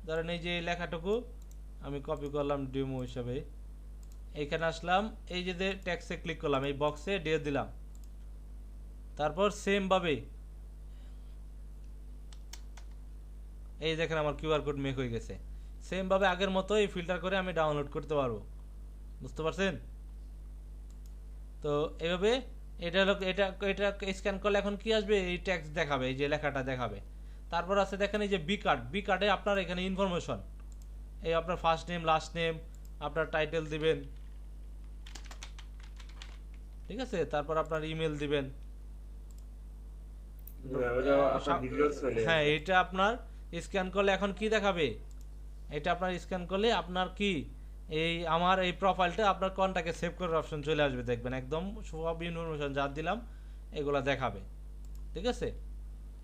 [SPEAKER 1] ধরেন এই যে এই লেখাটুকু আমি কপি করলাম ডেমো হিসাবে, এইখানে আসলাম, এই যে ট্যাক্সে ক্লিক করলাম, এই বক্সে দিয়ে দিলাম, তারপর সেম ভাবে এই দেখেন আমার কিউআর কোড মেক হয়ে গেছে। সেম ভাবে আগের মতো এই ফিল্টার করে আমি ডাউনলোড করতে পারবো, বুঝতে পারছেন? তো এইভাবে এটা হলো, এটা এটা স্ক্যান করলে এখন কি আসবে, এই ট্যাক্স দেখাবে, এই যে লেখাটা দেখাবে। তারপর আছে দেখেন এই যে বি কার্ড, বি কার্ডে আপনার এখানে ইনফরমেশন, এই আপনার ফার্স্ট নেম লাস্ট নেম, আপনার টাইটেল দিবেন, ঠিক আছে, তারপর আপনার ইমেল দিবেন।
[SPEAKER 4] ওটা আপনার ডিটেইলস চলে
[SPEAKER 1] হ্যাঁ এটা আপনার স্ক্যান করলে এখন কি দেখাবে, এটা আপনার স্ক্যান করলে আপনার কি এই আমার এই প্রোফাইলটা আপনার কন্টাক্টে সেভ করার অপশন চলে আসবে, দেখবেন একদম সব ইনফরমেশন যা দিলাম এগুলা দেখাবে। ঠিক আছে,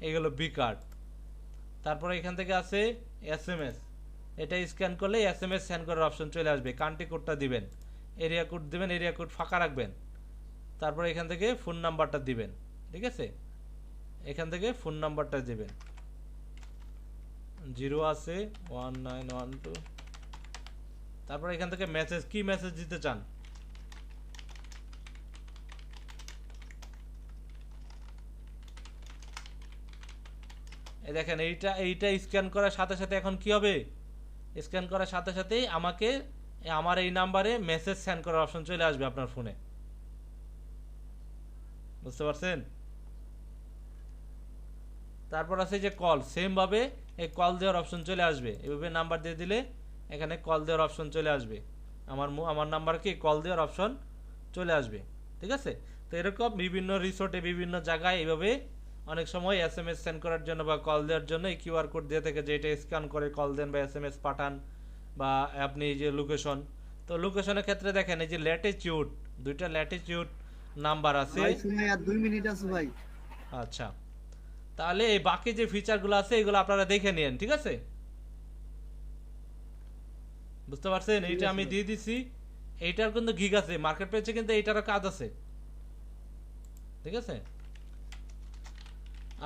[SPEAKER 1] এইগুলো বি কার্ড। তারপরে এখান থেকে আছে এসএমএস, এটা স্ক্যান করলে এসএমএস সেন্ড করার অপশন চলে আসবে, কান্ট্রি কোডটা দিবেন, এরিয়া কোড দিবেন, এরিয়া কোড ফাঁকা রাখবেন, তারপরে এখান থেকে ফোন নাম্বারটা দিবেন। ঠিক আছে, এখান থেকে ফোন নাম্বারটা দিবেন, 0 আছে 1912, তারপর এখান থেকে মেসেজ, কি মেসেজ দিতে চান, এই দেখেন এইটা স্ক্যান করার সাথে সাথে এখন কি হবে, স্ক্যান করার সাথে সাথেই আমাকে আমার এই নাম্বারে মেসেজ সেন্ড করার অপশন চলে আসবে আপনার ফোনে, বুঝতে পারছেন? তারপর আছে যে কল, সেম ভাবে এই কল দেওয়ার অপশন চলে আসবে, এভাবে নাম্বার দিয়ে দিলে এখানে কল দেওয়ার অপশন চলে আসবে, আমার নাম্বারকে কল দেওয়ার অপশন চলে আসবে। ঠিক আছে, তো এরকম বিভিন্ন রিসোর্টে বিভিন্ন জায়গায় এইভাবে অনেক সময় এসএমএস সেন্ড করার জন্য বা কল দেওয়ার জন্য এই কিউআর কোড দিয়ে থেকে, যেটা স্ক্যান করে কল দেন বা এসএমএস পাঠান, বা আপনি এই যে লোকেশন, তো লোকেশনের ক্ষেত্রে দেখেন এই যে ল্যাটিটিউড, দুইটা ল্যাটিটিউড নাম্বার আছে।
[SPEAKER 7] ভাই শুনে আর 2 মিনিট আছে ভাই।
[SPEAKER 1] আচ্ছা, তাহলে এই বাকি যে ফিচারগুলো আছে এগুলো আপনারা দেখে নিন। ঠিক আছে, বুঝতে পারছেন? এইটা আমি দিয়ে দিছি, এইটার কিন্তু গিগ আছে মার্কেট প্লেসে, কিন্তু এইটারও কাজ আছে। ঠিক আছে,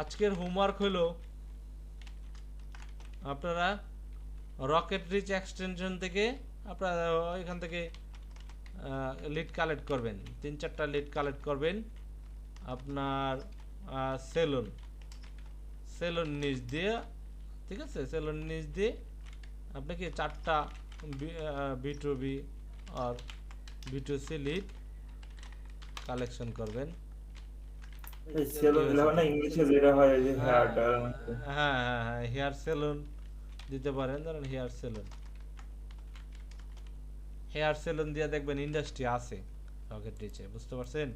[SPEAKER 1] আজকের হোমওয়ার্ক হলো আপনারা রকেট রিচ এক্সটেনশন থেকে আপনারা এখান থেকে লিড কালেক্ট করবেন, 3-4টা লিড কালেক্ট করবেন। আপনার সেলুন নিচ দিয়ে, ঠিক আছে, সেলুন নিচ দিয়ে আপনাকে 4টা B2B আর B2C লিড কালেকশন করবেন।
[SPEAKER 4] এই সেলুন না ইংলিশে যেটা হয় এই যে হেয়ার ডাল।
[SPEAKER 1] হ্যাঁ হ্যাঁ হ্যাঁ, হেয়ার সেলুন দিতে পারেন, ধরেন হেয়ার সেলুন দিয়ে দেখবেন ইন্ডাস্ট্রি আছে রকেট রিচে, বুঝতে পারছেন?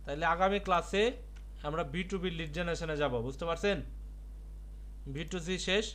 [SPEAKER 1] তাহলে আগামী ক্লাসে আমরা B2B লিড জেনারেশনে যাব, বুঝতে পারছেন? B2C শেষ,